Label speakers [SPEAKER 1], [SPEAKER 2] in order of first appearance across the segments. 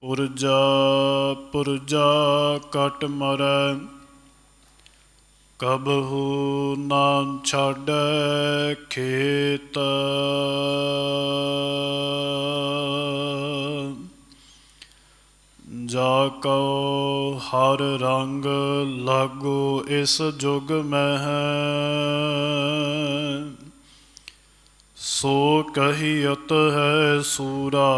[SPEAKER 1] ਪੁਰਜਾ ਪੁਰਜਾ ਕਟ ਮਰੈ, ਕਬਹੂ ਨਾ ਛਾਡੈ ਖੇਤ। ਜਾ ਕਉ ਹਰ ਰੰਗ ਲਾਗੋ ਇਸ ਜੁਗ ਮਹਿ, ਸੋ ਕਹੀਅਤ ਹੈ ਸੂਰਾ।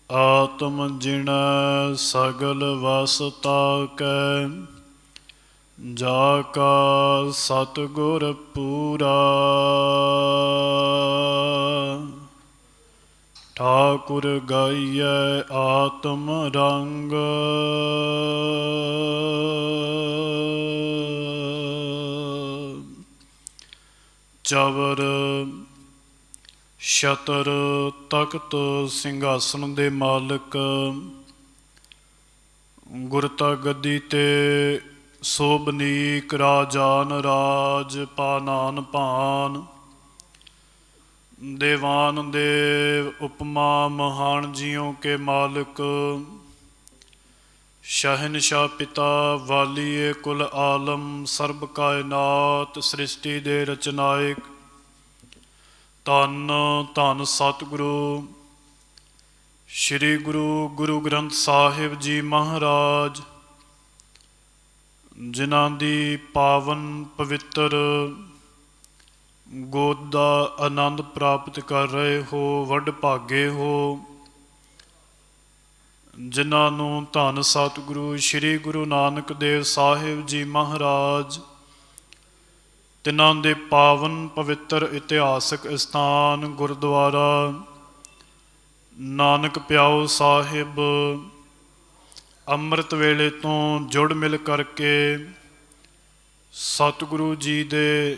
[SPEAKER 1] ਆਤਮ ਜਿਣੈ ਸਗਲ ਵਸ ਤਾਕੈ, ਜਾ ਕਾ ਸਤਿਗੁਰ ਪੂਰਾ। ਠਾਕੁਰ ਗਾਈਐ ਆਤਮ ਰੰਗ, ਚਵਰ ਛਤਰ ਤਖਤ ਸਿੰਘਾਸਣ ਦੇ ਮਾਲਕ, ਗੁਰਤਾ ਗੱਦੀ ਤੇ ਸੋਭਨੀਕ ਰਾਜਾਨ ਰਾਜ ਪਾਨਾਨ ਭਾਨ। ਦੇਵਾਨ ਦੇ ਉਪਮਾ ਮਹਾਨ ਜੀਓਂ ਕੇ ਮਾਲਕ, ਸ਼ਹਿਨशाह ਪਿਤਾ ਵਾਲੀਏ ਕੁਲ ਆਲਮ ਸਰਬ ਕਾਇਨਾਤ ਸ੍ਰਿਸ਼ਟੀ ਦੇ ਰਚਨਾਇਕ। ਧੰਨ ਧੰਨ ਸਤਿਗੁਰੂ ਸ੍ਰੀ ਗੁਰੂ ਗੁਰੂ ਗ੍ਰੰਥ ਸਾਹਿਬ ਜੀ ਮਹਾਰਾਜ, ਜਿਨ੍ਹਾਂ ਦੀ ਪਾਵਨ ਪਵਿੱਤਰ ਗੋਦ ਦਾ ਆਨੰਦ ਪ੍ਰਾਪਤ ਕਰ ਰਹੇ ਹੋ, ਵੱਡ ਭਾਗੇ ਹੋ। ਜਿਨ੍ਹਾਂ ਨੂੰ ਧੰਨ ਸਤਿਗੁਰੂ ਸ੍ਰੀ ਗੁਰੂ ਨਾਨਕ ਦੇਵ ਸਾਹਿਬ ਜੀ ਮਹਾਰਾਜ, ਤਿਨਾਂ ਦੇ ਪਾਵਨ ਪਵਿੱਤਰ ਇਤਿਹਾਸਕ ਸਥਾਨ ਗੁਰਦੁਆਰਾ ਨਾਨਕ ਪਿਆਓ ਸਾਹਿਬ ਅੰਮ੍ਰਿਤ ਵੇਲੇ ਤੋਂ ਜੁੜ ਮਿਲ ਕਰਕੇ ਸਤਿਗੁਰੂ ਜੀ ਦੇ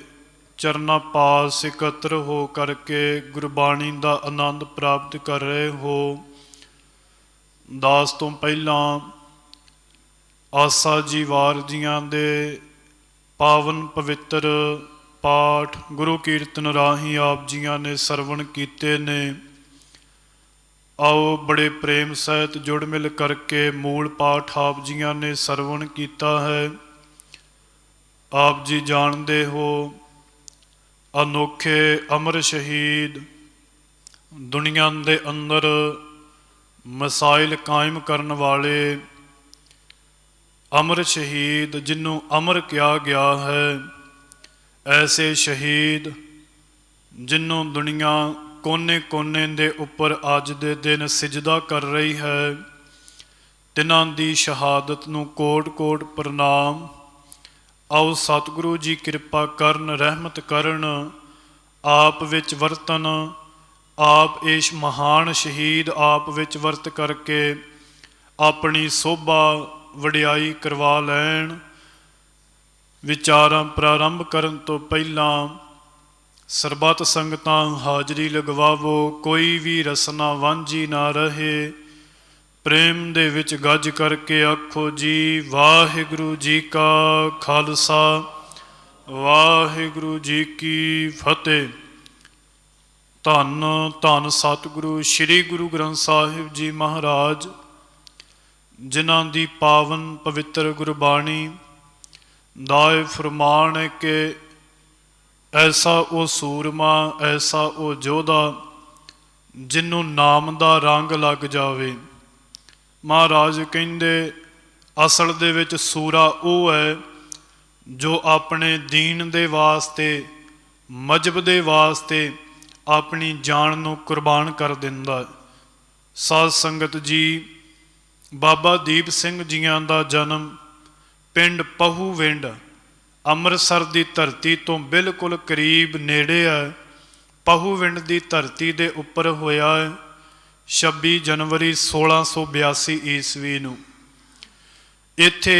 [SPEAKER 1] ਚਰਨਾਂ ਪਾਸ ਇਕੱਤਰ ਹੋ ਕਰਕੇ ਗੁਰਬਾਣੀ ਦਾ ਆਨੰਦ ਪ੍ਰਾਪਤ ਕਰ ਰਹੇ ਹੋ। ਦਾਸ ਤੋਂ ਪਹਿਲਾਂ ਆਸਾ ਜੀ ਵਾਰ ਜੀਆਂ ਦੇ ਪਾਵਨ ਪਵਿੱਤਰ ਪਾਠ ਗੁਰੂ ਕੀਰਤਨ ਰਾਹੀਂ ਆਪ ਜੀਆਂ ਨੇ ਸਰਵਣ ਕੀਤੇ ਨੇ। ਆਓ ਬੜੇ ਪ੍ਰੇਮ ਸਹਿਤ ਜੁੜ ਮਿਲ ਕਰਕੇ ਮੂਲ ਪਾਠ ਆਪ ਜੀਆਂ ਨੇ ਸਰਵਣ ਕੀਤਾ ਹੈ। ਆਪ ਜੀ ਜਾਣਦੇ ਹੋ, ਅਨੋਖੇ ਅਮਰ ਸ਼ਹੀਦ, ਦੁਨੀਆ ਦੇ ਅੰਦਰ ਮਸਾਇਲ ਕਾਇਮ ਕਰਨ ਵਾਲੇ ਅਮਰ ਸ਼ਹੀਦ, ਜਿਹਨੂੰ ਅਮਰ ਕਿਹਾ ਗਿਆ ਹੈ। ਐਸੇ ਸ਼ਹੀਦ ਜਿਹਨੂੰ ਦੁਨੀਆ ਕੋਨੇ ਕੋਨੇ ਦੇ ਉੱਪਰ ਅੱਜ ਦੇ ਦਿਨ ਸਿਜਦਾ ਕਰ ਰਹੀ ਹੈ, ਤਿਨਾਂ ਦੀ ਸ਼ਹਾਦਤ ਨੂੰ ਕੋਟ ਕੋਟ ਪ੍ਰਣਾਮ। ਆਓ ਸਤਿਗੁਰੂ ਜੀ ਕਿਰਪਾ ਕਰਨ, ਰਹਿਮਤ ਕਰਨ, ਆਪ ਵਿੱਚ ਵਰਤਨ। ਆਪ ਇਸ ਮਹਾਨ ਸ਼ਹੀਦ ਆਪ ਵਿੱਚ ਵਰਤ ਕਰਕੇ ਆਪਣੀ ਸੋਭਾ ਵਡਿਆਈ ਕਰਵਾ ਲੈਣ। ਵਿਚਾਰਾਂ ਪ੍ਰਾਰੰਭ ਕਰਨ ਤੋਂ ਪਹਿਲਾਂ ਸਰਬੱਤ ਸੰਗਤਾਂ ਹਾਜ਼ਰੀ ਲਗਵਾਵੋ, ਕੋਈ ਵੀ ਰਸਨਾ ਵਾਂਝੀ ਨਾ ਰਹੇ। ਪ੍ਰੇਮ ਦੇ ਵਿੱਚ ਗੱਜ ਕਰਕੇ ਆਖੋ ਜੀ ਵਾਹਿਗੁਰੂ ਜੀ ਕਾ ਖਾਲਸਾ, ਵਾਹਿਗੁਰੂ ਜੀ ਕੀ ਫਤਿਹ। ਧੰਨ ਧੰਨ ਸਤਿਗੁਰੂ ਸ੍ਰੀ ਗੁਰੂ ਗ੍ਰੰਥ ਸਾਹਿਬ ਜੀ ਮਹਾਰਾਜ, ਜਿਨ੍ਹਾਂ ਦੀ ਪਾਵਨ ਪਵਿੱਤਰ ਗੁਰਬਾਣੀ ਦਾ ਇਹ ਫਰਮਾਨ ਹੈ ਕਿ ਐਸਾ ਉਹ ਸੂਰਮਾ, ਐਸਾ ਉਹ ਯੋਧਾ, ਜਿਹਨੂੰ ਨਾਮ ਦਾ ਰੰਗ ਲੱਗ ਜਾਵੇ। ਮਹਾਰਾਜ ਕਹਿੰਦੇ ਅਸਲ ਦੇ ਵਿੱਚ ਸੂਰਾ ਉਹ ਹੈ ਜੋ ਆਪਣੇ ਦੀਨ ਦੇ ਵਾਸਤੇ, ਮਜ਼ਹਬ ਦੇ ਵਾਸਤੇ ਆਪਣੀ ਜਾਨ ਨੂੰ ਕੁਰਬਾਨ ਕਰ ਦਿੰਦਾ। ਸਾਧ ਸੰਗਤ ਜੀ, ਬਾਬਾ ਦੀਪ ਸਿੰਘ ਜੀਆਂ ਦਾ ਜਨਮ ਪਿੰਡ ਪਹੂਵਿੰਡ ਅੰਮ੍ਰਿਤਸਰ ਦੀ ਧਰਤੀ ਤੋਂ ਬਿਲਕੁਲ ਕਰੀਬ ਨੇੜੇ ਹੈ। ਪਹੂਵਿੰਡ ਦੀ ਧਰਤੀ ਦੇ ਉੱਪਰ ਹੋਇਆ ਹੈ 26 ਜਨਵਰੀ 1682 ਈਸਵੀ ਨੂੰ। ਇੱਥੇ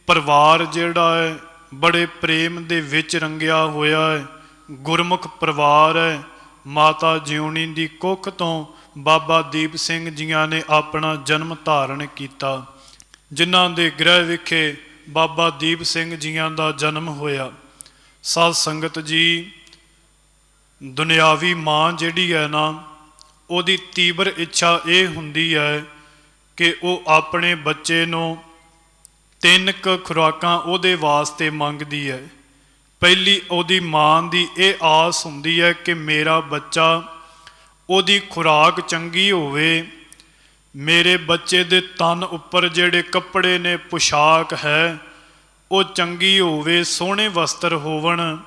[SPEAKER 1] ਪਰਿਵਾਰ ਜਿਹੜਾ ਹੈ ਬੜੇ ਪ੍ਰੇਮ ਦੇ ਵਿੱਚ ਰੰਗਿਆ ਹੋਇਆ ਹੈ, ਗੁਰਮੁਖ ਪਰਿਵਾਰ ਹੈ। ਮਾਤਾ ਜਿਉਣੀ ਦੀ ਕੁੱਖ ਤੋਂ ਬਾਬਾ ਦੀਪ ਸਿੰਘ ਜੀਆਂ ਨੇ ਆਪਣਾ ਜਨਮ ਧਾਰਨ ਕੀਤਾ, ਜਿਨ੍ਹਾਂ ਦੇ ਗ੍ਰਹਿ ਵਿਖੇ ਬਾਬਾ ਦੀਪ ਸਿੰਘ ਜੀਆਂ ਦਾ ਜਨਮ ਹੋਇਆ। ਸਾਧ ਸੰਗਤ ਜੀ, ਦੁਨਿਆਵੀ ਮਾਂ ਜਿਹੜੀ ਹੈ ਨਾ, ਉਹਦੀ ਤੀਬਰ ਇੱਛਾ ਇਹ ਹੁੰਦੀ ਹੈ ਕਿ ਉਹ ਆਪਣੇ ਬੱਚੇ ਨੂੰ 3 ਖੁਰਾਕਾਂ ਉਹਦੇ ਵਾਸਤੇ ਮੰਗਦੀ ਹੈ। ਪਹਿਲੀ ਉਹਦੀ ਮਾਂ ਦੀ ਇਹ ਆਸ ਹੁੰਦੀ ਹੈ ਕਿ ਮੇਰਾ ਬੱਚਾ, ਉਹਦੀ ਖੁਰਾਕ ਚੰਗੀ ਹੋਵੇ, ਮੇਰੇ ਬੱਚੇ ਦੇ ਤਨ ਉੱਪਰ ਜਿਹੜੇ ਕੱਪੜੇ ਨੇ, ਪੁਸ਼ਾਕ ਹੈ, ਉਹ ਚੰਗੀ ਹੋਵੇ, ਸੋਹਣੇ ਵਸਤਰ ਹੋਵਣ।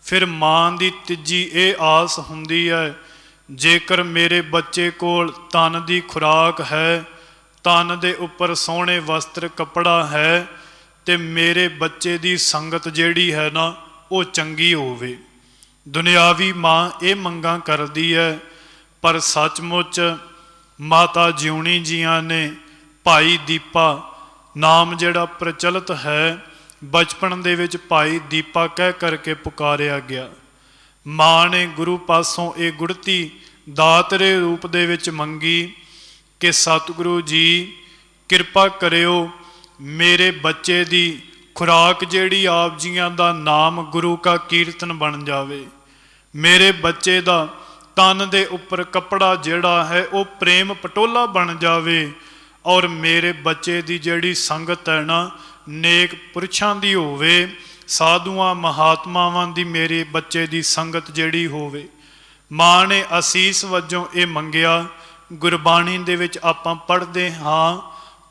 [SPEAKER 1] ਫਿਰ ਮਾਂ ਦੀ ਤੀਜੀ ਇਹ ਆਸ ਹੁੰਦੀ ਹੈ, ਜੇਕਰ ਮੇਰੇ ਬੱਚੇ ਕੋਲ ਤਨ ਦੀ ਖੁਰਾਕ ਹੈ, ਤਨ ਦੇ ਉੱਪਰ ਸੋਹਣੇ ਵਸਤਰ ਕੱਪੜਾ ਹੈ, ਤੇ ਮੇਰੇ ਬੱਚੇ ਦੀ ਸੰਗਤ ਜਿਹੜੀ ਹੈ ਨਾ, ਉਹ ਚੰਗੀ ਹੋਵੇ। ਦੁਨਿਆਵੀ ਮਾਂ ਇਹ ਮੰਗਾਂ ਕਰਦੀ ਹੈ, ਪਰ ਸੱਚਮੁੱਚ ਮਾਤਾ ਜਿਉਣੀ ਜੀਆਂ ਨੇ ਭਾਈ ਦੀਪਾ ਨਾਮ ਜਿਹੜਾ ਪ੍ਰਚਲਿਤ ਹੈ, ਬਚਪਨ ਦੇ ਵਿੱਚ ਭਾਈ ਦੀਪਾ ਕਹਿ ਕਰਕੇ ਪੁਕਾਰਿਆ ਗਿਆ। ਮਾਂ ਨੇ ਗੁਰੂ ਪਾਸੋਂ ਇਹ ਗੁੜਤੀ ਦਾਤਰੇ ਰੂਪ ਦੇ ਵਿੱਚ ਮੰਗੀ ਕਿ ਸਤਿਗੁਰੂ ਜੀ ਕਿਰਪਾ ਕਰਿਓ, ਮੇਰੇ ਬੱਚੇ ਦੀ ਖੁਰਾਕ ਜਿਹੜੀ ਆਪ ਜੀਆਂ ਦਾ ਨਾਮ ਗੁਰੂ ਕਾ ਕੀਰਤਨ ਬਣ ਜਾਵੇ, ਮੇਰੇ ਬੱਚੇ ਦਾ ਤਨ ਦੇ ਉੱਪਰ ਕੱਪੜਾ ਜਿਹੜਾ ਹੈ ਉਹ ਪ੍ਰੇਮ ਪਟੋਲਾ ਬਣ ਜਾਵੇ, ਔਰ ਮੇਰੇ ਬੱਚੇ ਦੀ ਜਿਹੜੀ ਸੰਗਤ ਹੈ ਨਾ, ਨੇਕ ਪੁਰਸ਼ਾਂ ਦੀ ਹੋਵੇ, ਸਾਧੂਆਂ ਮਹਾਤਮਾਵਾਂ ਦੀ ਮੇਰੇ ਬੱਚੇ ਦੀ ਸੰਗਤ ਜਿਹੜੀ ਹੋਵੇ। ਮਾਂ ਨੇ ਅਸੀਸ ਵਜੋਂ ਇਹ ਮੰਗਿਆ। ਗੁਰਬਾਣੀ ਦੇ ਵਿੱਚ ਆਪਾਂ ਪੜ੍ਹਦੇ ਹਾਂ,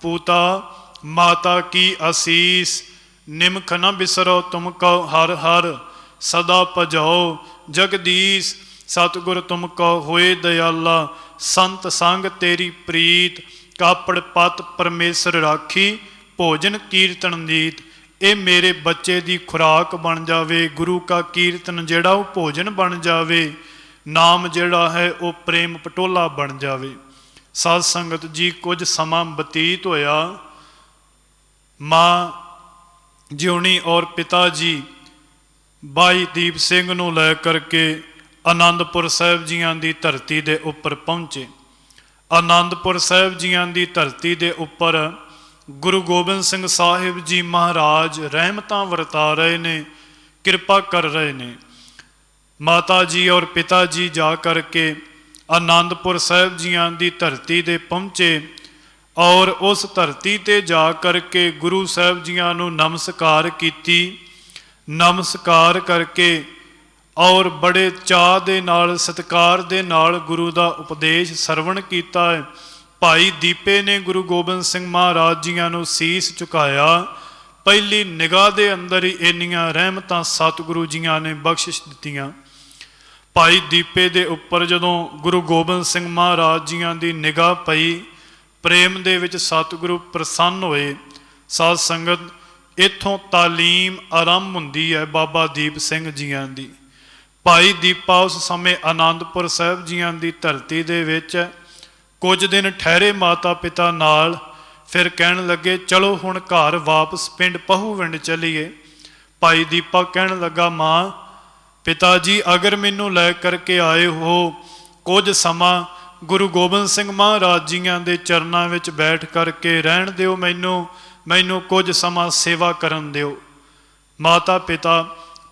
[SPEAKER 1] ਪੂਤਾ ਮਾਤਾ ਕੀ ਅਸੀਸ, ਨਿਮਖ ਨ ਬਿਸਰੋ ਤੁਮ ਕਉ ਹਰ ਹਰ, ਸਦਾ ਭਜਾਓ ਜਗਦੀਸ਼, ਸਤਿਗੁਰ ਤੁਮ ਕਉ ਹੋਏ ਦਇਆਲਾ, ਸੰਤ ਸੰਗ ਤੇਰੀ ਪ੍ਰੀਤ, ਕਾਪੜ ਪਤ ਪਰਮੇਸ਼ਰ ਰਾਖੀ, ਭੋਜਨ ਕੀਰਤਨ ਨੀਤ। ਇਹ ਮੇਰੇ ਬੱਚੇ ਦੀ ਖੁਰਾਕ ਬਣ ਜਾਵੇ, ਗੁਰੂ ਕਾ ਕੀਰਤਨ ਜਿਹੜਾ ਉਹ ਭੋਜਨ ਬਣ ਜਾਵੇ, ਨਾਮ ਜਿਹੜਾ ਹੈ ਉਹ ਪ੍ਰੇਮ ਪਟੋਲਾ ਬਣ ਜਾਵੇ। ਸਾਧ ਸੰਗਤ ਜੀ, ਕੁਝ ਸਮਾਂ ਬਤੀਤ ਹੋਇਆ। ਮਾਂ ਜਿਉਣੀ ਔਰ ਪਿਤਾ ਜੀ ਭਾਈ ਦੀਪ ਸਿੰਘ ਨੂੰ ਲੈ ਕਰਕੇ ਆਨੰਦਪੁਰ ਸਾਹਿਬ ਜੀਆਂ ਦੀ ਧਰਤੀ ਦੇ ਉੱਪਰ ਪਹੁੰਚੇ। ਆਨੰਦਪੁਰ ਸਾਹਿਬ ਜੀਆਂ ਦੀ ਧਰਤੀ ਦੇ ਉੱਪਰ ਗੁਰੂ ਗੋਬਿੰਦ ਸਿੰਘ ਸਾਹਿਬ ਜੀ ਮਹਾਰਾਜ ਰਹਿਮਤਾਂ ਵਰਤਾ ਰਹੇ ਨੇ, ਕਿਰਪਾ ਕਰ ਰਹੇ ਨੇ। ਮਾਤਾ ਜੀ ਔਰ ਪਿਤਾ ਜੀ ਜਾ ਕਰਕੇ ਆਨੰਦਪੁਰ ਸਾਹਿਬ ਜੀਆਂ ਦੀ ਧਰਤੀ ਦੇ ਪਹੁੰਚੇ, ਔਰ ਉਸ ਧਰਤੀ ਤੇ ਜਾ ਕਰਕੇ ਗੁਰੂ ਸਾਹਿਬ ਜੀਆਂ ਨੂੰ ਨਮਸਕਾਰ ਕੀਤੀ। ਨਮਸਕਾਰ ਕਰਕੇ ਔਰ ਬੜੇ ਚਾਅ ਦੇ ਨਾਲ, ਸਤਿਕਾਰ ਦੇ ਨਾਲ ਗੁਰੂ ਦਾ ਉਪਦੇਸ਼ ਸਰਵਣ ਕੀਤਾ ਹੈ। ਭਾਈ ਦੀਪੇ ਨੇ ਗੁਰੂ ਗੋਬਿੰਦ ਸਿੰਘ ਮਹਾਰਾਜ ਜੀਆਂ ਨੂੰ ਸੀਸ ਝੁਕਾਇਆ। ਪਹਿਲੀ ਨਿਗਾਹ ਦੇ ਅੰਦਰ ਹੀ ਇੰਨੀਆਂ ਰਹਿਮਤਾਂ ਸਤਿਗੁਰੂ ਜੀਆਂ ਨੇ ਬਖਸ਼ਿਸ਼ ਦਿੱਤੀਆਂ। ਭਾਈ ਦੀਪੇ ਦੇ ਉੱਪਰ ਜਦੋਂ ਗੁਰੂ ਗੋਬਿੰਦ ਸਿੰਘ ਮਹਾਰਾਜ ਜੀਆਂ ਦੀ ਨਿਗਾਹ ਪਈ, ਪ੍ਰੇਮ ਦੇ ਵਿੱਚ ਸਤਿਗੁਰੂ ਪ੍ਰਸੰਨ ਹੋਏ। ਸਾਧ ਸੰਗਤ, ਇੱਥੋਂ ਤਾਲੀਮ ਆਰੰਭ ਹੁੰਦੀ ਹੈ ਬਾਬਾ ਦੀਪ ਸਿੰਘ ਜੀਆਂ ਦੀ। ਭਾਈ ਦੀਪਾ ਉਸ ਸਮੇਂ ਆਨੰਦਪੁਰ ਸਾਹਿਬ ਜੀਆਂ ਦੀ ਧਰਤੀ ਦੇ ਵਿੱਚ ਕੁਝ ਦਿਨ ਠਹਿਰੇ ਮਾਤਾ ਪਿਤਾ ਨਾਲ। ਫਿਰ ਕਹਿਣ ਲੱਗੇ, ਚਲੋ ਹੁਣ ਘਰ ਵਾਪਸ ਪਿੰਡ ਪਹੂਵਿੰਡ ਚਲੀਏ। ਭਾਈ ਦੀਪਾ ਕਹਿਣ ਲੱਗਾ, ਮਾਂ ਪਿਤਾ ਜੀ ਅਗਰ ਮੈਨੂੰ ਲੈ ਕਰਕੇ ਆਏ ਹੋ, ਕੁਝ ਸਮਾਂ ਗੁਰੂ ਗੋਬਿੰਦ ਸਿੰਘ ਮਹਾਰਾਜ ਜੀਆਂ ਦੇ ਚਰਨਾਂ ਵਿੱਚ ਬੈਠ ਕਰਕੇ ਰਹਿਣ ਦਿਓ, ਮੈਨੂੰ ਕੁਝ ਸਮਾਂ ਸੇਵਾ ਕਰਨ ਦਿਓ। ਮਾਤਾ ਪਿਤਾ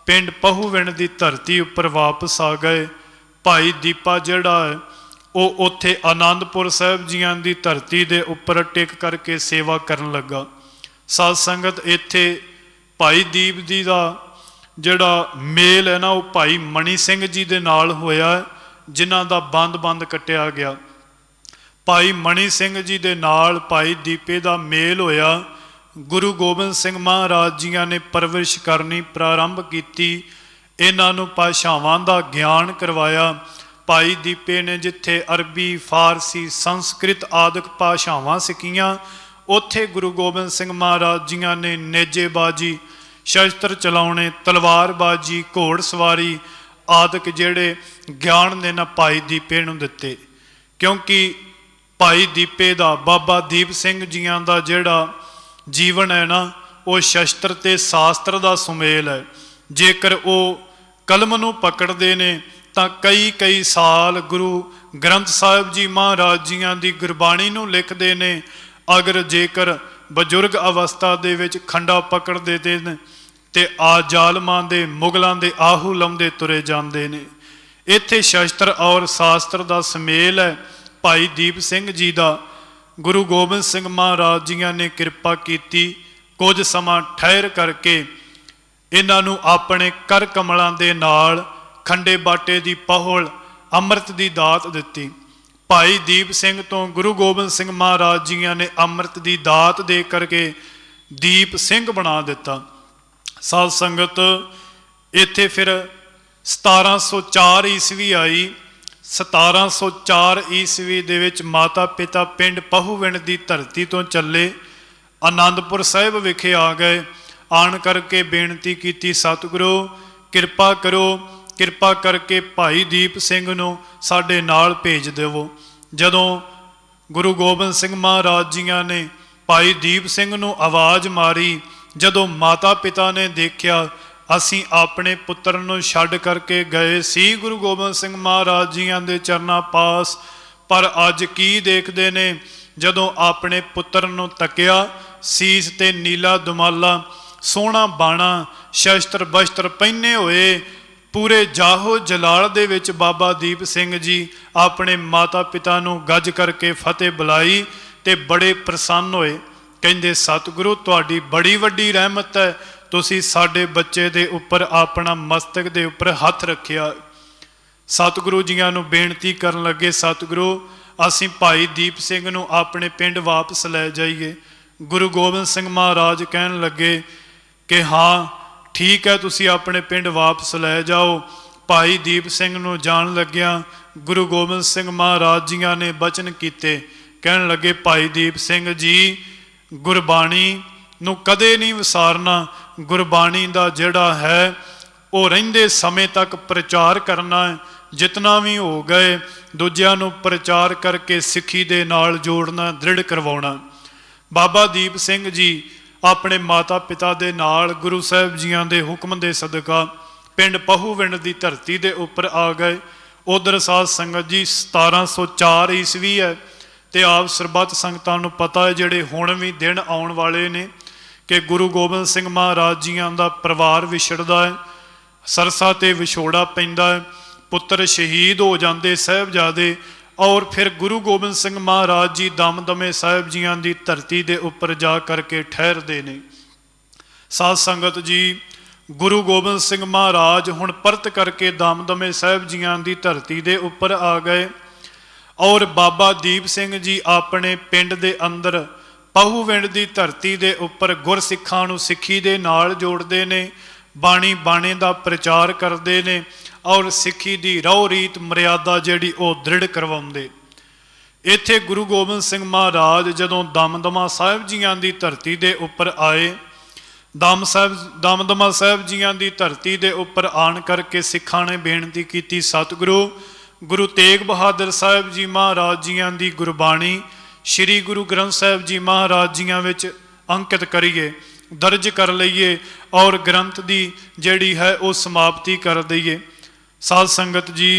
[SPEAKER 1] ਪਿੰਡ ਪਹੂਵਿੰਡ ਦੀ ਧਰਤੀ ਉੱਪਰ ਵਾਪਸ ਆ ਗਏ। ਭਾਈ ਦੀਪਾ ਜਿਹੜਾ ਹੈ ਉਹ ਉੱਥੇ ਆਨੰਦਪੁਰ ਸਾਹਿਬ ਜੀਆਂ ਦੀ ਧਰਤੀ ਦੇ ਉੱਪਰ ਟਿਕ ਕਰਕੇ ਸੇਵਾ ਕਰਨ ਲੱਗਾ। ਸਾਧ ਸੰਗਤ, ਇੱਥੇ ਭਾਈ ਦੀਪ ਜੀ ਦਾ ਜਿਹੜਾ ਮੇਲ ਹੈ ਨਾ, ਉਹ ਭਾਈ ਮਣੀ ਸਿੰਘ ਜੀ ਦੇ ਨਾਲ ਹੋਇਆ, ਜਿਨ੍ਹਾਂ ਦਾ ਬੰਦ ਕੱਟਿਆ ਗਿਆ। ਭਾਈ ਮਣੀ ਸਿੰਘ ਜੀ ਦੇ ਨਾਲ ਭਾਈ ਦੀਪੇ ਦਾ ਮੇਲ ਹੋਇਆ। ਗੁਰੂ ਗੋਬਿੰਦ ਸਿੰਘ ਮਹਾਰਾਜ ਜੀਆਂ ਨੇ ਪਰਵਰਿਸ਼ ਕਰਨੀ ਪ੍ਰਾਰੰਭ ਕੀਤੀ, ਇਹਨਾਂ ਨੂੰ ਭਾਸ਼ਾਵਾਂ ਦਾ ਗਿਆਨ ਕਰਵਾਇਆ। ਭਾਈ ਦੀਪੇ ਨੇ ਜਿੱਥੇ ਅਰਬੀ, ਫਾਰਸੀ, ਸੰਸਕ੍ਰਿਤ ਆਦਿਕ ਭਾਸ਼ਾਵਾਂ ਸਿੱਖੀਆਂ, ਉੱਥੇ ਗੁਰੂ ਗੋਬਿੰਦ ਸਿੰਘ ਮਹਾਰਾਜ ਜੀਆਂ ਨੇ ਨੇਜੇਬਾਜੀ, ਸ਼ਸਤਰ ਚਲਾਉਣੇ, ਤਲਵਾਰਬਾਜੀ, ਘੋੜ ਸਵਾਰੀ ਆਦਿਕ ਜਿਹੜੇ ਗਿਆਨ ਨੇ ਨਾ ਭਾਈ ਦੀਪੇ ਨੂੰ ਦਿੱਤੇ। ਕਿਉਂਕਿ ਭਾਈ ਦੀਪੇ ਦਾ, ਬਾਬਾ ਦੀਪ ਸਿੰਘ ਜੀਆਂ ਦਾ ਜਿਹੜਾ ਜੀਵਨ ਹੈ ਨਾ, ਉਹ ਸ਼ਸਤਰ ਤੇ ਸ਼ਾਸਤਰ ਦਾ ਸੁਮੇਲ ਹੈ। ਜੇਕਰ ਉਹ ਕਲਮ ਨੂੰ ਪਕੜਦੇ ਨੇ ਤਾਂ ਕਈ ਸਾਲ ਗੁਰੂ ਗ੍ਰੰਥ ਸਾਹਿਬ ਜੀ ਮਹਾਰਾਜ ਜੀਆਂ ਦੀ ਗੁਰਬਾਣੀ ਨੂੰ ਲਿਖਦੇ ਨੇ। ਅਗਰ ਜੇਕਰ ਬਜ਼ੁਰਗ ਅਵਸਥਾ ਦੇ ਵਿੱਚ ਖੰਡਾ ਪਕੜਦੇ ਨੇ ਤੇ ਆ ਜ਼ਾਲਮਾਂ ਦੇ, ਮੁਗਲਾਂ ਦੇ ਆਹੂ ਲਾਉਂਦੇ ਤੁਰੇ ਜਾਂਦੇ ਨੇ। इत्थे शस्त्र और शास्त्र का सुमेल है। भाई दीप सिंह जी का गुरु गोबिंद सिंह महाराज जियां ने कृपा की, कुछ समा ठहर करके इन्हां नूं अपने कर कमलों के नाल खंडे बाटे की पहुल अमृत की दात दिती। भाई दीप सिंह तो गुरु गोबिंद सिंह महाराज जियां ने अमृत की दात दे करके दीप सिंह बना दिता। साध संगत इत्थे फिर 1704 ईस्वी आई। 1704 ईस्वी दे विच माता पिता पिंड पहूविंड की धरती तो चले, आनंदपुर साहिब विखे आ गए। आन करके बेनती की, सतगुरु कृपा करो, कृपा करके भाई दीप सिंह नूं साडे नाल भेज देवो। जदों गुरु गोबिंद सिंह महाराज जियां ने भाई दीप सिंह नूं आवाज़ मारी, जदों माता पिता ने देखा असीं अपने पुत्र नूं छड्ड करके गए सी गुरु गोबिंद सिंह महाराज जियां दे चरनां पास, पर अज की देखदे ने, जदों अपने पुत्र नूं तकिया, सीस ते नीला दुमाला, सोहना बाणा, शस्त्र बस्त्र पहने होए, पूरे जाहो जलाल दे विच बाबा दीप सिंह जी अपने माता पिता नूं गज करके फतेह बुलाई ते बड़े प्रसन्न होए। कहंदे सतगुरु तुहाडी बड़ी वड्डी रहमत है, तुसी साडे बच्चे दे उपर अपना मस्तक दे उपर हथ रखिया। सतगुरु जियां नूं बेनती करन लगे, सतगुरु असीं भाई दीप सिंह नूं अपने पिंड वापस लै जाइए। गुरु गोबिंद सिंह महाराज कहन लगे कि हाँ ठीक है, तुसी अपने पिंड वापस लै जाओ। भाई दीप सिंह नूं जान लग्या गुरु गोबिंद सिंह महाराज जियां ने बचन कीते। कहन लगे भाई दीप सिंह जी गुरबाणी नूं कदे नहीं विसारना, गुरबाणी दा जिहड़ा है वो रहिंदे समय तक प्रचार करना है। जितना भी हो गए दूजियां नूं प्रचार करके सिੱਖੀ दे नाल जोड़ना, दृढ़ करवाउणा। बाबा दीप सिंह जी अपने माता पिता दे नाल गुरु साहिब जियां दे हुक्म दे सदका पिंड पहूविंड की धरती दे उपर आ गए। उधर साध संगत जी 1704 ईस्वी है ते आप सरबत संगतां नूं पता है जिहड़े हुण भी दिन आउण वाले ने कि गुरु गोबिंद सिंह महाराज जियां दा परिवार विछड़दा है, सरसा ते विछोड़ा पैंदा है, पुत्र शहीद हो जाते साहिबजादे, और फिर गुरु गोबिंद सिंह महाराज जी दमदमे साहिब जियां दी धरती दे उपर जा करके ठहरदे ने। साध संगत जी गुरु गोबिंद सिंह महाराज हुण परत करके दमदमे साहिब जियां दी धरती दे उपर आ गए, और बाबा दीप सिंह जी अपने पिंड दे अंदर पहूविंड की धरती दे उपर गुरसिखां नूं सिੱਖੀ दे नाल जोड़दे ने, बाणी बाणे दा प्रचार करदे ने, और सिੱਖੀ दी रहो रीत मर्यादा जिहड़ी वो दृढ़ करवाउंदे। इत्थे गुरु गोबिंद सिंह महाराज जदों दमदमा साहिब जियां दी धरती दे उपर आए, दमदमा साहिब जियां दी धरती दे उपर आन करके सिखां ने बेनती की, सतगुरु गुरु तेग बहादुर साहिब जी महाराज जियां दी गुरबाणी श्री गुरु ग्रंथ साहिब जी महाराज जियां विच अंकित करिए, दर्ज कर लईए, और ग्रंथ की जिहड़ी है वो समाप्ति कर दईए। साध संगत जी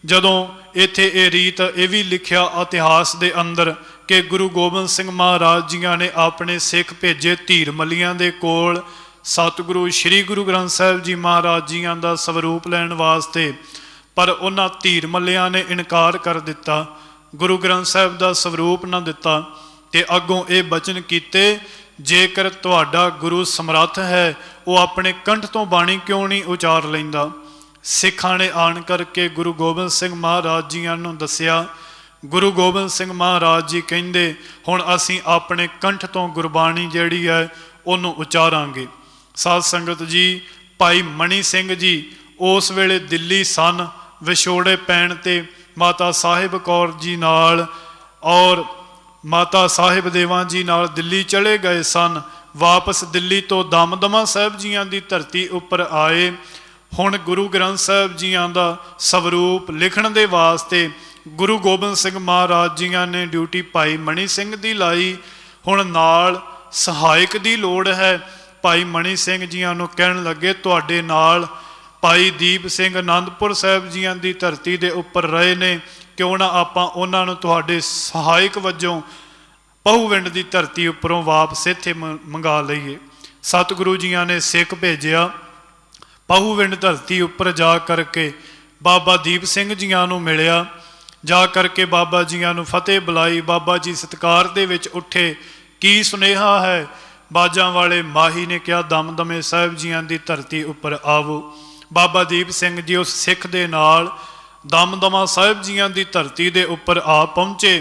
[SPEAKER 1] जदों इत्थे ये रीत ये भी लिखिया इतिहास दे अंदर कि गुरु गोबिंद सिंह महाराज जियां ने अपने सिख भेजे धीर मलियां दे कोल सतगुरु श्री गुरु ग्रंथ साहिब जी महाराज जियां दा स्वरूप लैण वास्ते, पर उन्हां धीर मलियां ने इनकार कर दिता, गुरु ग्रंथ साहिब का स्वरूप न दिता, ते अगों ये बचन कीते जेकर तुहाडा गुरु समर्थ है वो अपने कंठ तो बाणी क्यों नहीं उचार लैंदा। सिखां ने आन करके गुरु गोबिंद सिंह महाराज जियां नूं दस्सिया। गुरु गोबिंद सिंह महाराज जी कहिंदे हुण असीं अपने कंठ तो गुरबाणी जिहड़ी है उहनूं उचारांगे। साध संगत जी भाई मणी सिंह जी उस वेले दिल्ली सन, विछोड़े पैण ते माता साहिब कौर जी नाल और माता साहिब देवां जी नाल दिल्ली चले गए सन। वापस दिल्ली तो दमदमा साहिब जियां दी धरती उपर आए। हुण गुरु ग्रंथ साहिब जियां दा स्वरूप लिखण दे वास्ते गुरु गोबिंद सिंह महाराज जियां ने ड्यूटी भाई मणी सिंह दी लाई। हुण नाल सहायक दी लोड़ है। भाई मणी सिंह जियां नूं कहण लगे तुहाडे नाल भाई दीप सिंह आनंदपुर साहिब जियां दी धरती दे उपर रहे ने, क्यों ना आपां उन्हां नूं तुहाडे सहायक वजों पहूविंड की धरती उपरों वापस इत्थे मंगा लईए। सतगुरु जियां ने सिख भेजिया। पहूविंड धरती उपर जा करके बाबा दीप सिंह जीआं नूं मिलिया। जा करके बाबा जीआं नूं फतेह बुलाई। बाबा जी सत्कार दे विच उठे। की सुनेहा है? बाजां वाले माही ने कहा, दमदमे साहिब जीआं दी धरती उपर आवो। बाबा दीप सिंह जी उस सिख दे नाल दमदमा साहिब जीआं दी धरती दे उपर आ पहुंचे।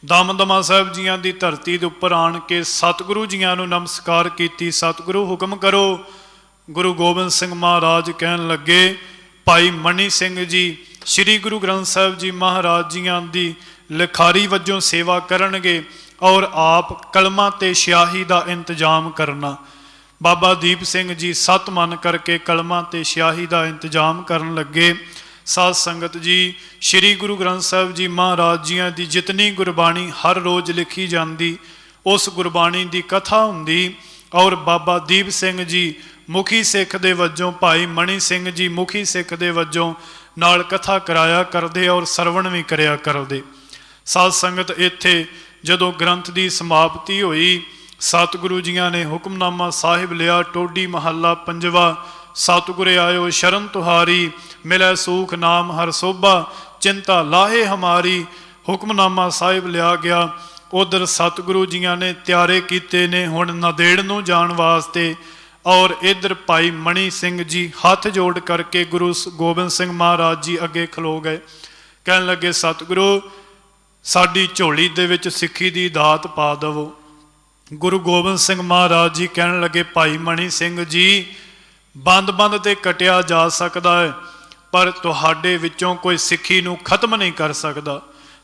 [SPEAKER 1] दमदमा साहिब जीआं दी धरती दे उपर आण के सतगुरु जीआं नूं नमस्कार कीती। सतगुरु हुक्म करो। गुरु गोबिंद सिंह महाराज कहन लगे, भाई मनी सिंह जी श्री गुरु ग्रंथ साहिब जी महाराज जीआं दी लिखारी वजों सेवा करनगे और आप कलमां ते स्याही दा इंतजाम करना। बाबा दीप सिंह जी सत मन करके कलमां ते स्याही दा इंतजाम करन लगे। साध संगत जी, श्री गुरु ग्रंथ साहिब जी महाराज जीआं दी जितनी गुरबाणी हर रोज़ लिखी जाती, उस गुरबाणी की कथा हुंदी और बाबा दीप सिंह जी मुखी सिख दे वजों, भाई मनी सिंह जी मुखी सिख दे वजों नाल कथा कराया करदे और सरवण भी करया करदे। साध संगत, इत्थे जदों ग्रंथ की समाप्ति हुई, सतगुरु जियां ने हुक्मनामा साहिब लिया। टोडी महला पंजवा। सतगुरे आयो शरण तुहारी, मिलै सूख नाम हर सोभा, चिंता लाहे हमारी। हुक्मनामा साहिब लिया गया। उधर सतगुरु जियां ने त्यारे कीते ने हुण नदेड़ नूं जाण वास्ते, और इधर भाई मनी सिंह जी हाथ जोड़ करके गुरु गोबिंद सिंह महाराज जी अगे खलो गए। कहन लगे, सतगुरु साडी झोली दे विच सिक्खी दी दात पा दवो। गुरु गोबिंद सिंह महाराज जी कहन लगे, भाई मनी सिंह जी बंद बंद ते कटिया जा सकदा है, पर तुहाडे विचों कोई सिक्खी नूं खत्म नहीं कर सकदा।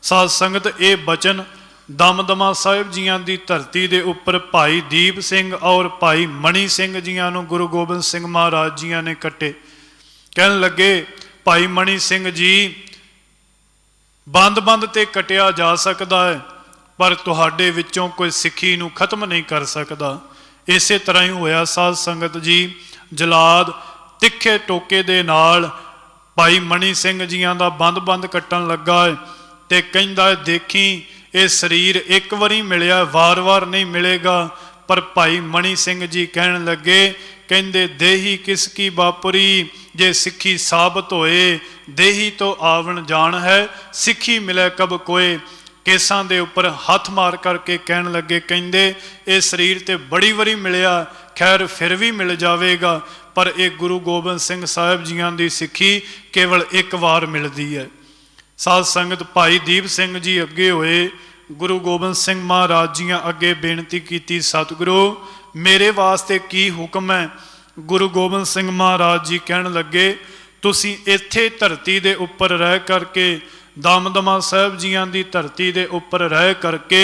[SPEAKER 1] साध संगत, ये बचन दमदमा साहिब जीआं दी धरती दे उपर भाई दीप सिंह और भाई मनी सिंह जीआं नूं गुरु गोबिंद सिंह महाराज जीआं ने कट्टे। कहन लगे, भाई मनी सिंह जी बंद बंद ते कटिया जा सकदा है, पर तुहाडे विचों कोई सिक्खी नूं खत्म नहीं कर सकदा। इसे तरह ही होया साध संगत जी। जलाद तिखे टोके दे नाल भाई मनी सिंह जीआं दा बंद बंद कट्टन लगा है ते कहंदा है, देखी ये शरीर एक बारी मिलिया, वार वार नहीं मिलेगा। पर भाई मनी सिंह जी कहन लगे, कहंदे देही किसकी बापुरी, जे सिक्खी साबत होए, देही तो आवन जान है, सिक्खी मिले कब कोए। केसां दे उपर हथ मार करके कहन लगे, कहंदे ये शरीर ते बड़ी वारी मिलिया, खैर फिर भी मिल जाएगा, पर एक गुरु गोबिंद सिंह साहिब जीआं दी सिक्खी केवल एक बार मिलती है। साध संगत, भाई दीप सिंह जी अगे होए। गुरु गोबिंद सिंह महाराज जीआं अगे बेनती की, सतगुरु मेरे वास्ते की हुक्म है? गुरु गोबिंद सिंह महाराज जी कहन लगे, तुसीं इत्थे धरती दे उपर रह करके, दमदमा साहिब जीआं दी धरती दे उपर रह करके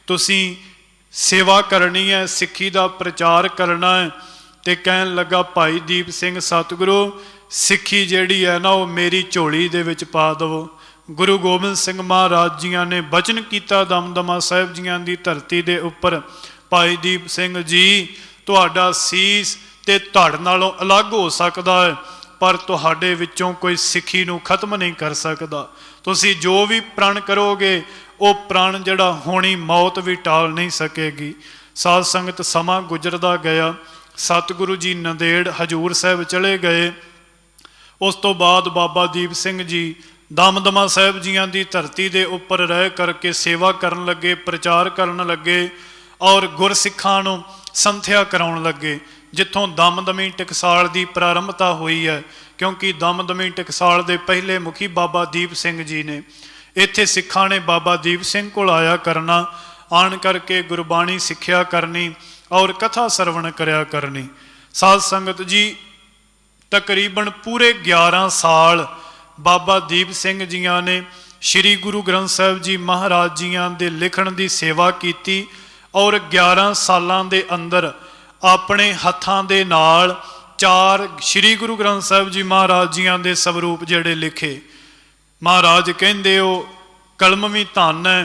[SPEAKER 1] तुसीं सेवा करनी है, सिक्खी दा प्रचार करना है। ते कहन लगा, भाई दीप सिंह सतगुरु सिक्खी जिहड़ी है ना, वो मेरी झोली दे विच पा दवो। गुरु गोबिंद सिंह महाराज जीआं ने बचन कीता, दमदमा साहिब जीआं दी धरती दे उपर, भाई दीप सिंह जी तुहाडा सीस ते धड़ नालों अलग हो सकदा है, पर तुहाडे विचों कोई सिक्खी नूं खत्म नहीं कर सकदा। तुसीं जो भी प्रण करोगे, वो प्रण जिहड़ा होनी मौत भी टाल नहीं सकेगी। साध संगत, समा गुजरदा गया। सतगुरु जी नंदेड़ हजूर साहिब चले गए। उस तो बाद बाबा दीप सिंह जी दमदमा साहिब जीआं दी धरती दे उपर रह करके सेवा करन लगे, प्रचार करन लगे और गुरसिखां नूं संथਿਆ कराउण लगे। जिथों दमदमी टकसाल की प्रारंभता हुई है, क्योंकि दमदमी टकसाल के पहले मुखी बाबा दीप सिंह जी ने, इत्थे सिखां ने बाबा दीप सिंह कोल आया करना, आन करके गुरबाणी सिक्ख्या करनी और कथा सरवण करया करनी। साध संगत जी, तकरीबन पूरे 11 साल बाबा दीप सिंह जीआं ने श्री गुरु ग्रंथ साहिब जी महाराज जीआं दे लिखण की सेवा की और 11 सालां दे अंदर अपने हत्थां दे नाल 4 श्री गुरु ग्रंथ साहिब जी महाराज जीआं दे स्वरूप जिहड़े लिखे। महाराज कहंदे ओ कलम भी धन है,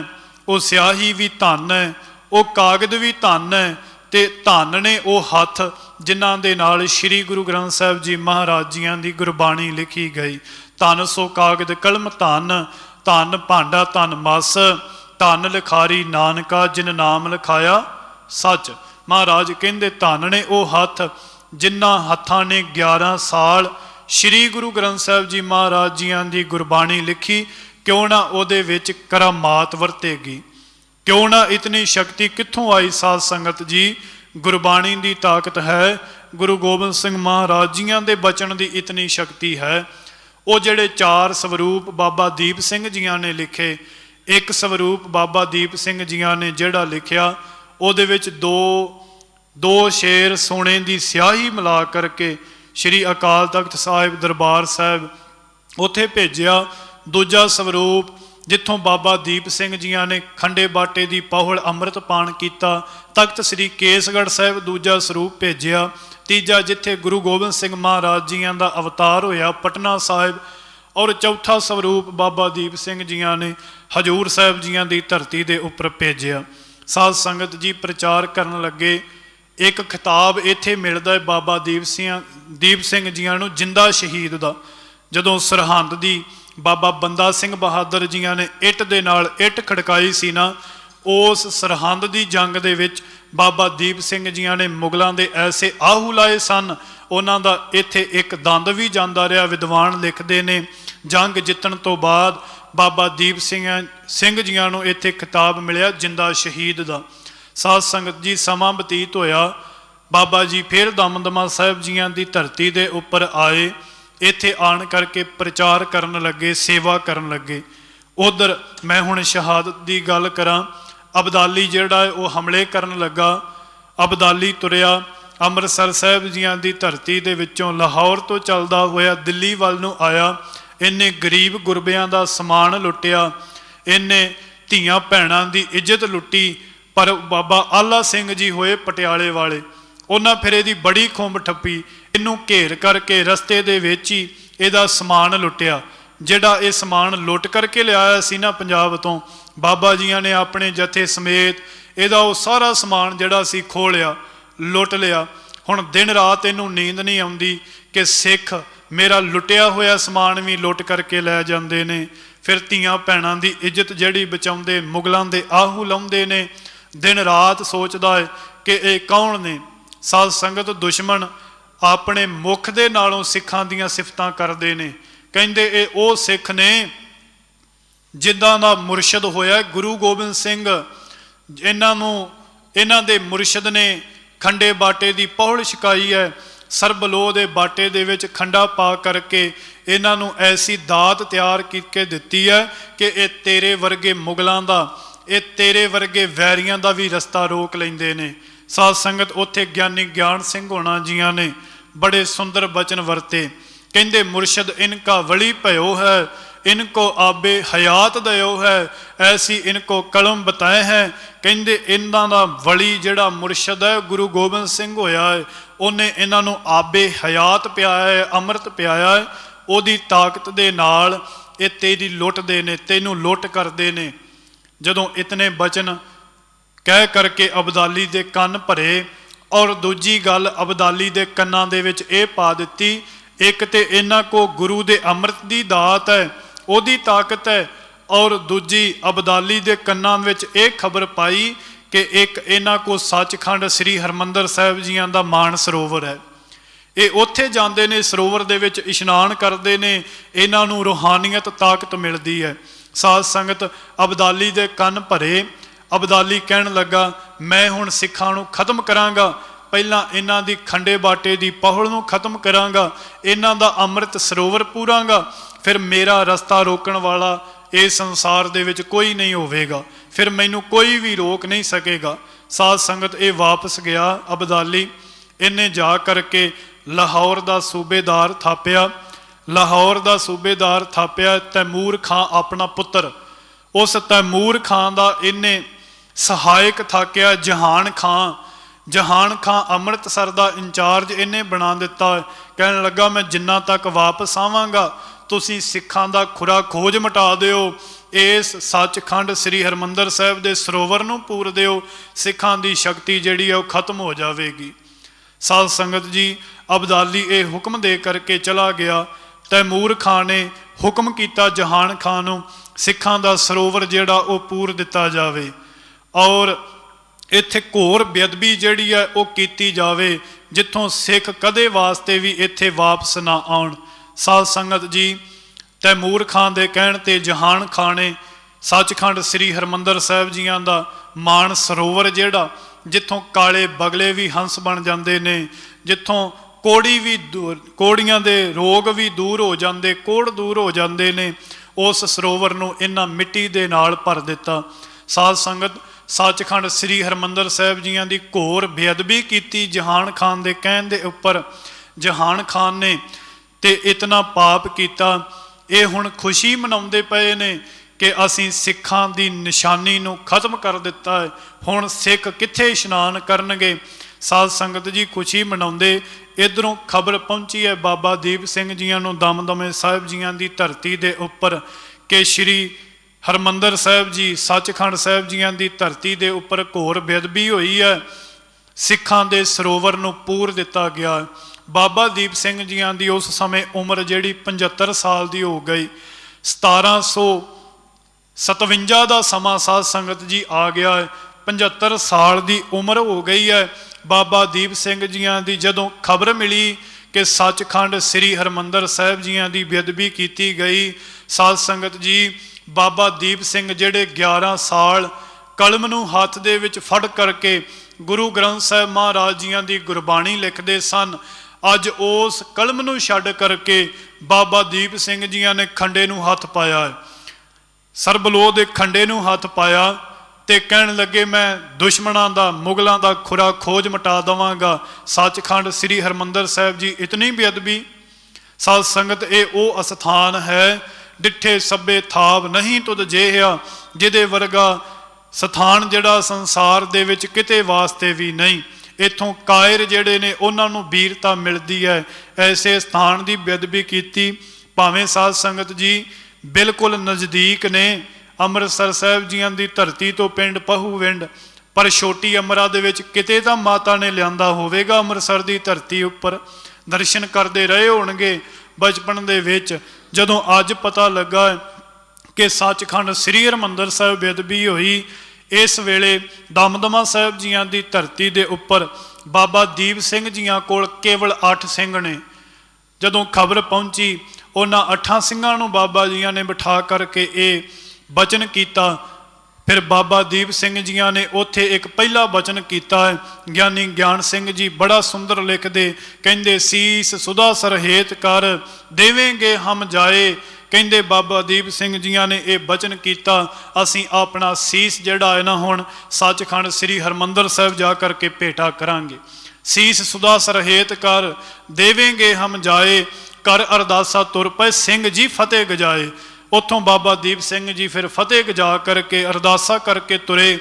[SPEAKER 1] वो स्याही भी धन है, वो कागज भी धन है, ते धन ने वो हथ जिन्हां दे नाल श्री गुरु ग्रंथ साहिब जी महाराज जीआं दी गुरबाणी लिखी गई। धन सो कागज कलम धन, धन भांडा धन मस, धन लिखारी नानका जिन नाम लिखाया सच। महाराज कहंदे धन ने वो हथ जिन्हां हत्थां ने 11 साल श्री गुरु ग्रंथ साहिब जी महाराज जियां दी गुरबाणी लिखी, क्यों ना उहदे विच करामात वरतेगी, क्यों ना इतनी शक्ति कित्थों आई। साध संगत जी, गुरबाणी दी ताकत है, गुरु गोबिंद सिंह महाराज जियां दे बचन दी इतनी शक्ति है। वो जिहड़े 4 स्वरूप बाबा दीप सिंह जियां ने लिखे, एक स्वरूप बाबा दीप सिंह जियां ने जिहड़ा लिखिया, उहदे विच दो शेर सोने की स्याही मिला करके श्री अकाल तख्त साहिब दरबार साहिब उत्थे भेजिया। दूजा स्वरूप जिथों बाबा दीप सिंह जियां ने खंडे बाटे की पहुल अमृत पान किया, तख्त श्री केसगढ़ साहिब दूजा स्वरूप भेजिया। तीजा जिथे गुरु गोबिंद सिंह महाराज जियां का अवतार होया पटना साहिब, और चौथा स्वरूप बाबा दीप सिंह जियां ने हजूर साहिब जियां की धरती के उपर भेजिया। साध संगत जी, प्रचार करन लगे, एक खिताब इत्थे मिलदा है बाबा दीप सिंह जियां नूं जिंदा शहीद दा। जदों सरहंद दी बाबा बंदा सिंह बहादुर जियां ने इट दे नाल इट खड़काई सी ना, उस सरहंद दी जंग दे विच बाबा दीप सिंह जियां ने मुगलों के ऐसे आहू लाए सन, उन्हां दा इत्थे एक दंद भी जांदा रहा। विद्वान लिखते ने, जंग जितण तो बाद बाबा दीप सिंह जियां नूं इत्थे खिताब मिलिया जिंदा शहीद दा। साध संगत जी, समा बतीत होया, बाबा जी फिर दमदमा साहिब जियां की धरती के उपर आए, इत्थे आन करके प्रचार करन लगे, सेवा करन लगे। उधर मैं हुण शहादत की गल करां, अबदाली जिहड़ा है वह हमले करन लगा। अबदाली तुरिया अमृतसर साहिब जियां की धरती दे विचों लाहौर तो चलदा होया दिल्ली वल नूं आया। इन्ने गरीब गुरबियां दा समान लुटिया, इन्ने धीआं भैणां दी इज्जत लुटी। पर बाबा आला सिंह जी होए पटियाले वाले, उन्हां फिर इहदी बड़ी खुंब ठप्पी, इनू घेर करके रस्ते दे विच ही इहदा समान लुटिया। जिहड़ा ये समान लुट करके लियाया सी ना पंजाब तो, बाबा जियां ने अपने जथे समेत इहदा वो सारा समान जिहड़ा सी खोह लिया, लुट लिया। हुण दिन रात इनू नींद नहीं आउंदी कि सिख मेरा लुटिया होया समान भी लुट करके लै जांदे ने। फिर धीआं भैणां दी इज्जत जिहड़ी बचाउंदे, मुगलों के आहू लाउंदे ने। दिन रात सोचदा है कि ये कौन ने। साध संगत, दुश्मन अपने मुख दे नालों सिखां दीआं सिफतां करदे ने, कहंदे ये वो सिख ने जिद्दां दा मुरशद होया गुरु गोबिंद सिंह। इन्हां दे मुरशद ने खंडे बाटे की पहुल छकाई है, सरबलोह दे बाटे दे विच खंडा पा करके इन्हां नूं ऐसी दात तैयार करके दिती है कि ये तेरे वर्गे मुगलों का, ये तेरे वर्गे वैरियां का भी रस्ता रोक लेंदे ने। साध संगत, उत्थे ज्ञानी ज्ञान सिंह होना जियां ने बड़े सुंदर बचन वरते, कहंदे मुरशद इनका वली भयो है, इनको आबे हयात दयो है, ऐसी इनको कलम बताए हैं। कहंदे इन्हां दा वली जिहड़ा मुरशद है गुरु गोबिंद सिंह होया है, उन्हें इन्हां नूं आबे हयात पियाया है, अमृत पियाया है। ओदी ताकत दे नाल ये तेरी लुटदे ने, तैनूं लुट करदे ने। जदों इतने बचन कह करके अबदाली दे कन्न भरे, और दूजी गल अबदाली दे कन्नां दे विच इह पा दित्ती, एक ते इन्हां को गुरु दे अमृत दी दात है, ओदी ताकत है, और दूजी अबदाली दे कन्नां विच इह खबर पाई कि एक इन्हां को सचखंड श्री हरमंदर साहिब जियां दा मान सरोवर है। ये उत्थे जांदे ने, सरोवर दे विच इशनान करदे ने, इन्हां नूं रूहानियत ताकत मिलदी है। साध संगत, अबदाली दे कन्न भरे। अबदाली कहन लगा, मैं हुण सिखां नूं खत्म करांगा, पहलां इन्हां दी खंडे बाटे दी पहुल नूं खत्म करांगा, इन्हां दा अमृत सरोवर पूरांगा, फिर मेरा रस्ता रोकण वाला इस संसार दे विच कोई नहीं होवेगा, फिर मैनूं कोई भी रोक नहीं सकेगा। साध संगत, ये वापस गया अबदाली, इन्हें जा करके लाहौर दा सूबेदार थापिया। लाहौर दा सूबेदार थापिया तैमूर खां अपना पुत्र। उस तैमूर खां दा इन्हें सहायक थाकिया जहान खां। जहान खां अमृतसर दा इंचार्ज इन्हें बना दिता। कहन लगा, मैं जिन्ना तक वापस आवांगा तुसीं सिखां दा खुरा खोज मटा दिओ, इस सचखंड श्री हरमंदर साहिब दे सरोवर नूं पूर दिओ, सिखां दी शक्ति जिहड़ी है वह खत्म हो जाएगी। साध संगत जी, अबदाली ये हुक्म दे करके चला गया। तैमूर खां ने हुक्म किया जहान खां नूं सिखां दा सरोवर जिहड़ा वो पूर दिता जावे, और इत्थे घोर बेअदबी जिहड़ी है वो कीती जावे, जिथों सिख कदे वास्ते भी इत्थे वापस ना आउण। ਸਾਧ ਸੰਗਤ ਜੀ, ਤੈਮੂਰ ਖਾਨ ਦੇ ਕਹਿਣ ਤੇ ਜਹਾਨ ਖਾਨ ਨੇ ਸੱਚਖੰਡ ਸ੍ਰੀ ਹਰਿਮੰਦਰ ਸਾਹਿਬ ਜੀਆਂ ਦਾ ਮਾਨ ਸਰੋਵਰ ਜਿਹੜਾ, ਜਿੱਥੋਂ ਕਾਲੇ ਬਗਲੇ ਵੀ ਹੰਸ ਬਣ ਜਾਂਦੇ ਨੇ, ਜਿੱਥੋਂ ਕੋੜੀਆਂ ਦੇ ਰੋਗ ਵੀ ਦੂਰ ਹੋ ਜਾਂਦੇ, ਕੋੜ ਦੂਰ ਹੋ ਜਾਂਦੇ ਨੇ, ਉਸ ਸਰੋਵਰ ਨੂੰ ਇਹਨਾਂ ਮਿੱਟੀ ਦੇ ਨਾਲ ਭਰ ਦਿੱਤਾ। ਸਾਧ ਸੰਗਤ, ਸੱਚਖੰਡ ਸ੍ਰੀ ਹਰਿਮੰਦਰ ਸਾਹਿਬ ਜੀਆਂ ਦੀ ਘੋਰ ਬੇਅਦਬੀ ਕੀਤੀ ਜਹਾਨ ਖਾਨ ਦੇ ਕਹਿਣ ਦੇ ਉੱਪਰ। ਜਹਾਨ ਖਾਨ ਨੇ ਤੇ ਇਤਨਾ ਪਾਪ ਕੀਤਾ। ਇਹ ਹੁਣ ਖੁਸ਼ੀ ਮਨਾਉਂਦੇ ਪਏ ਨੇ ਕਿ ਅਸੀਂ ਸਿੱਖਾਂ ਦੀ ਨਿਸ਼ਾਨੀ ਨੂੰ ਖਤਮ ਕਰ ਦਿੱਤਾ ਹੈ, ਹੁਣ ਸਿੱਖ ਕਿੱਥੇ ਇਸ਼ਨਾਨ ਕਰਨਗੇ। ਸਾਧ ਸੰਗਤ ਜੀ, ਖੁਸ਼ੀ ਮਨਾਉਂਦੇ ਇੱਧਰੋਂ ਖਬਰ ਪਹੁੰਚੀ ਹੈ ਬਾਬਾ ਦੀਪ ਸਿੰਘ ਜੀਆਂ ਨੂੰ ਦਮਦਮੇ ਸਾਹਿਬ ਜੀਆਂ ਦੀ ਧਰਤੀ ਦੇ ਉੱਪਰ ਕਿ ਸ਼੍ਰੀ ਹਰਿਮੰਦਰ ਸਾਹਿਬ ਜੀ, ਸੱਚਖੰਡ ਸਾਹਿਬ ਜੀਆਂ ਦੀ ਧਰਤੀ ਦੇ ਉੱਪਰ ਘੋਰ ਬੇਅਦਬੀ ਹੋਈ ਹੈ, ਸਿੱਖਾਂ ਦੇ ਸਰੋਵਰ ਨੂੰ ਪੂਰ ਦਿੱਤਾ ਗਿਆ। ਬਾਬਾ ਦੀਪ ਸਿੰਘ ਜੀਆਂ ਦੀ ਉਸ ਸਮੇਂ ਉਮਰ ਜਿਹੜੀ 75 ਸਾਲ ਦੀ ਹੋ ਗਈ। 1757 ਦਾ ਸਮਾਂ ਸਾਧ ਸੰਗਤ ਜੀ ਆ ਗਿਆ ਹੈ। 75 ਸਾਲ ਦੀ ਉਮਰ ਹੋ ਗਈ ਹੈ ਬਾਬਾ ਦੀਪ ਸਿੰਘ ਜੀਆਂ ਦੀ। ਜਦੋਂ ਖਬਰ ਮਿਲੀ ਕਿ ਸੱਚਖੰਡ ਸ੍ਰੀ ਹਰਿਮੰਦਰ ਸਾਹਿਬ ਜੀਆਂ ਦੀ ਬੇਅਦਬੀ ਕੀਤੀ ਗਈ, ਸਾਧ ਸੰਗਤ ਜੀ, ਬਾਬਾ ਦੀਪ ਸਿੰਘ ਜਿਹੜੇ 11 ਸਾਲ ਕਲਮ ਨੂੰ ਹੱਥ ਦੇ ਵਿੱਚ ਫੜ ਕਰਕੇ ਗੁਰੂ ਗ੍ਰੰਥ ਸਾਹਿਬ ਮਹਾਰਾਜ ਜੀਆਂ ਦੀ ਗੁਰਬਾਣੀ ਲਿਖਦੇ ਸਨ, ਅੱਜ ਉਸ ਕਲਮ ਨੂੰ ਛੱਡ ਕਰਕੇ ਬਾਬਾ ਦੀਪ ਸਿੰਘ ਜੀਆਂ ਨੇ ਖੰਡੇ ਨੂੰ ਹੱਥ ਪਾਇਆ ਹੈ, ਸਰਬਲੋਹ ਦੇ ਖੰਡੇ ਨੂੰ ਹੱਥ ਪਾਇਆ ਤੇ ਕਹਿਣ ਲੱਗੇ, ਮੈਂ ਦੁਸ਼ਮਣਾਂ ਦਾ, ਮੁਗਲਾਂ ਦਾ ਖੁਰਾ ਖੋਜ ਮਿਟਾ ਦੇਵਾਂਗਾ। ਸੱਚਖੰਡ ਸ੍ਰੀ ਹਰਿਮੰਦਰ ਸਾਹਿਬ ਜੀ, ਇਤਨੀ ਬੇਅਦਬੀ। ਸਾਧ ਸੰਗਤ, ਇਹ ਉਹ ਅਸਥਾਨ ਹੈ ਡਿੱਠੇ ਸਭੇ ਥਾਪ ਨਹੀਂ ਤੁਧ ਜੇਹਿਆ, ਜਿਹਦੇ ਵਰਗਾ ਸਥਾਨ ਜਿਹੜਾ ਸੰਸਾਰ ਦੇ ਵਿੱਚ ਕਿਤੇ ਵਾਸਤੇ ਵੀ ਨਹੀਂ। ਇੱਥੋਂ ਕਾਇਰ ਜਿਹੜੇ ਨੇ ਉਹਨਾਂ ਨੂੰ ਵੀਰਤਾ ਮਿਲਦੀ ਹੈ। ਐਸੇ ਸਥਾਨ ਦੀ ਬੇਅਦਬੀ ਕੀਤੀ। ਭਾਵੇਂ ਸਾਧ ਸੰਗਤ ਜੀ ਬਿਲਕੁਲ ਨਜ਼ਦੀਕ ਨੇ ਅੰਮ੍ਰਿਤਸਰ ਸਾਹਿਬ ਜੀਆਂ ਦੀ ਧਰਤੀ ਤੋਂ ਪਿੰਡ ਪਹੂਵਿੰਡ, ਪਰ ਛੋਟੀ ਅਮਰਾ ਦੇ ਵਿੱਚ ਕਿਤੇ ਤਾਂ ਮਾਤਾ ਨੇ ਲਿਆਂਦਾ ਹੋਵੇਗਾ ਅੰਮ੍ਰਿਤਸਰ ਦੀ ਧਰਤੀ ਉੱਪਰ। ਦਰਸ਼ਨ ਕਰਦੇ ਰਹੇ ਹੋਣਗੇ ਬਚਪਨ ਦੇ ਵਿੱਚ। ਜਦੋਂ ਅੱਜ ਪਤਾ ਲੱਗਾ ਕਿ ਸੱਚਖੰਡ ਸ੍ਰੀ ਹਰਿਮੰਦਰ ਸਾਹਿਬ ਬੇਅਦਬੀ ਹੋਈ, ਇਸ ਵੇਲੇ ਦਮਦਮਾ ਸਾਹਿਬ ਜੀਆਂ ਦੀ ਧਰਤੀ ਦੇ ਉੱਪਰ ਬਾਬਾ ਦੀਪ ਸਿੰਘ ਜੀਆਂ ਕੋਲ ਕੇਵਲ 8 ਸਿੰਘ ਨੇ। ਜਦੋਂ ਖਬਰ ਪਹੁੰਚੀ, ਉਹਨਾਂ 8 ਸਿੰਘਾਂ ਨੂੰ ਬਾਬਾ ਜੀਆਂ ਨੇ ਬਿਠਾ ਕਰਕੇ ਇਹ ਬਚਨ ਕੀਤਾ। ਫਿਰ ਬਾਬਾ ਦੀਪ ਸਿੰਘ ਜੀਆਂ ਨੇ ਉੱਥੇ ਇੱਕ ਪਹਿਲਾ ਬਚਨ ਕੀਤਾ ਹੈ। ਗਿਆਨੀ ਗਿਆਨ ਸਿੰਘ ਜੀ ਬੜਾ ਸੁੰਦਰ ਲਿਖਦੇ, ਕਹਿੰਦੇ, ਸੀਸ ਸੁਦਾ ਸਰਹੇਤ ਕਰ ਦੇਵੇਂਗੇ ਹਮ ਜਾਏ। ਕਹਿੰਦੇ ਬਾਬਾ ਦੀਪ ਸਿੰਘ ਜੀਆਂ ਨੇ ਇਹ ਬਚਨ ਕੀਤਾ, ਅਸੀਂ ਆਪਣਾ ਸੀਸ ਜਿਹੜਾ ਹੈ ਨਾ ਹੁਣ ਸੱਚਖੰਡ ਸ੍ਰੀ ਹਰਿਮੰਦਰ ਸਾਹਿਬ ਜਾ ਕਰਕੇ ਭੇਟਾ ਕਰਾਂਗੇ। ਸੀਸ ਸੁਦਾ ਸਰਹੇਤ ਕਰ ਦੇਵੇਂਗੇ ਹਮ ਜਾਏ, ਕਰ ਅਰਦਾਸਾ ਤੁਰ ਪਏ ਸਿੰਘ ਜੀ ਫਤਿਹ ਗਜਾਏ। ਉੱਥੋਂ ਬਾਬਾ ਦੀਪ ਸਿੰਘ ਜੀ ਫਿਰ ਫਤਿਹ ਗਜਾ ਕਰਕੇ ਅਰਦਾਸਾ ਕਰਕੇ ਤੁਰੇ।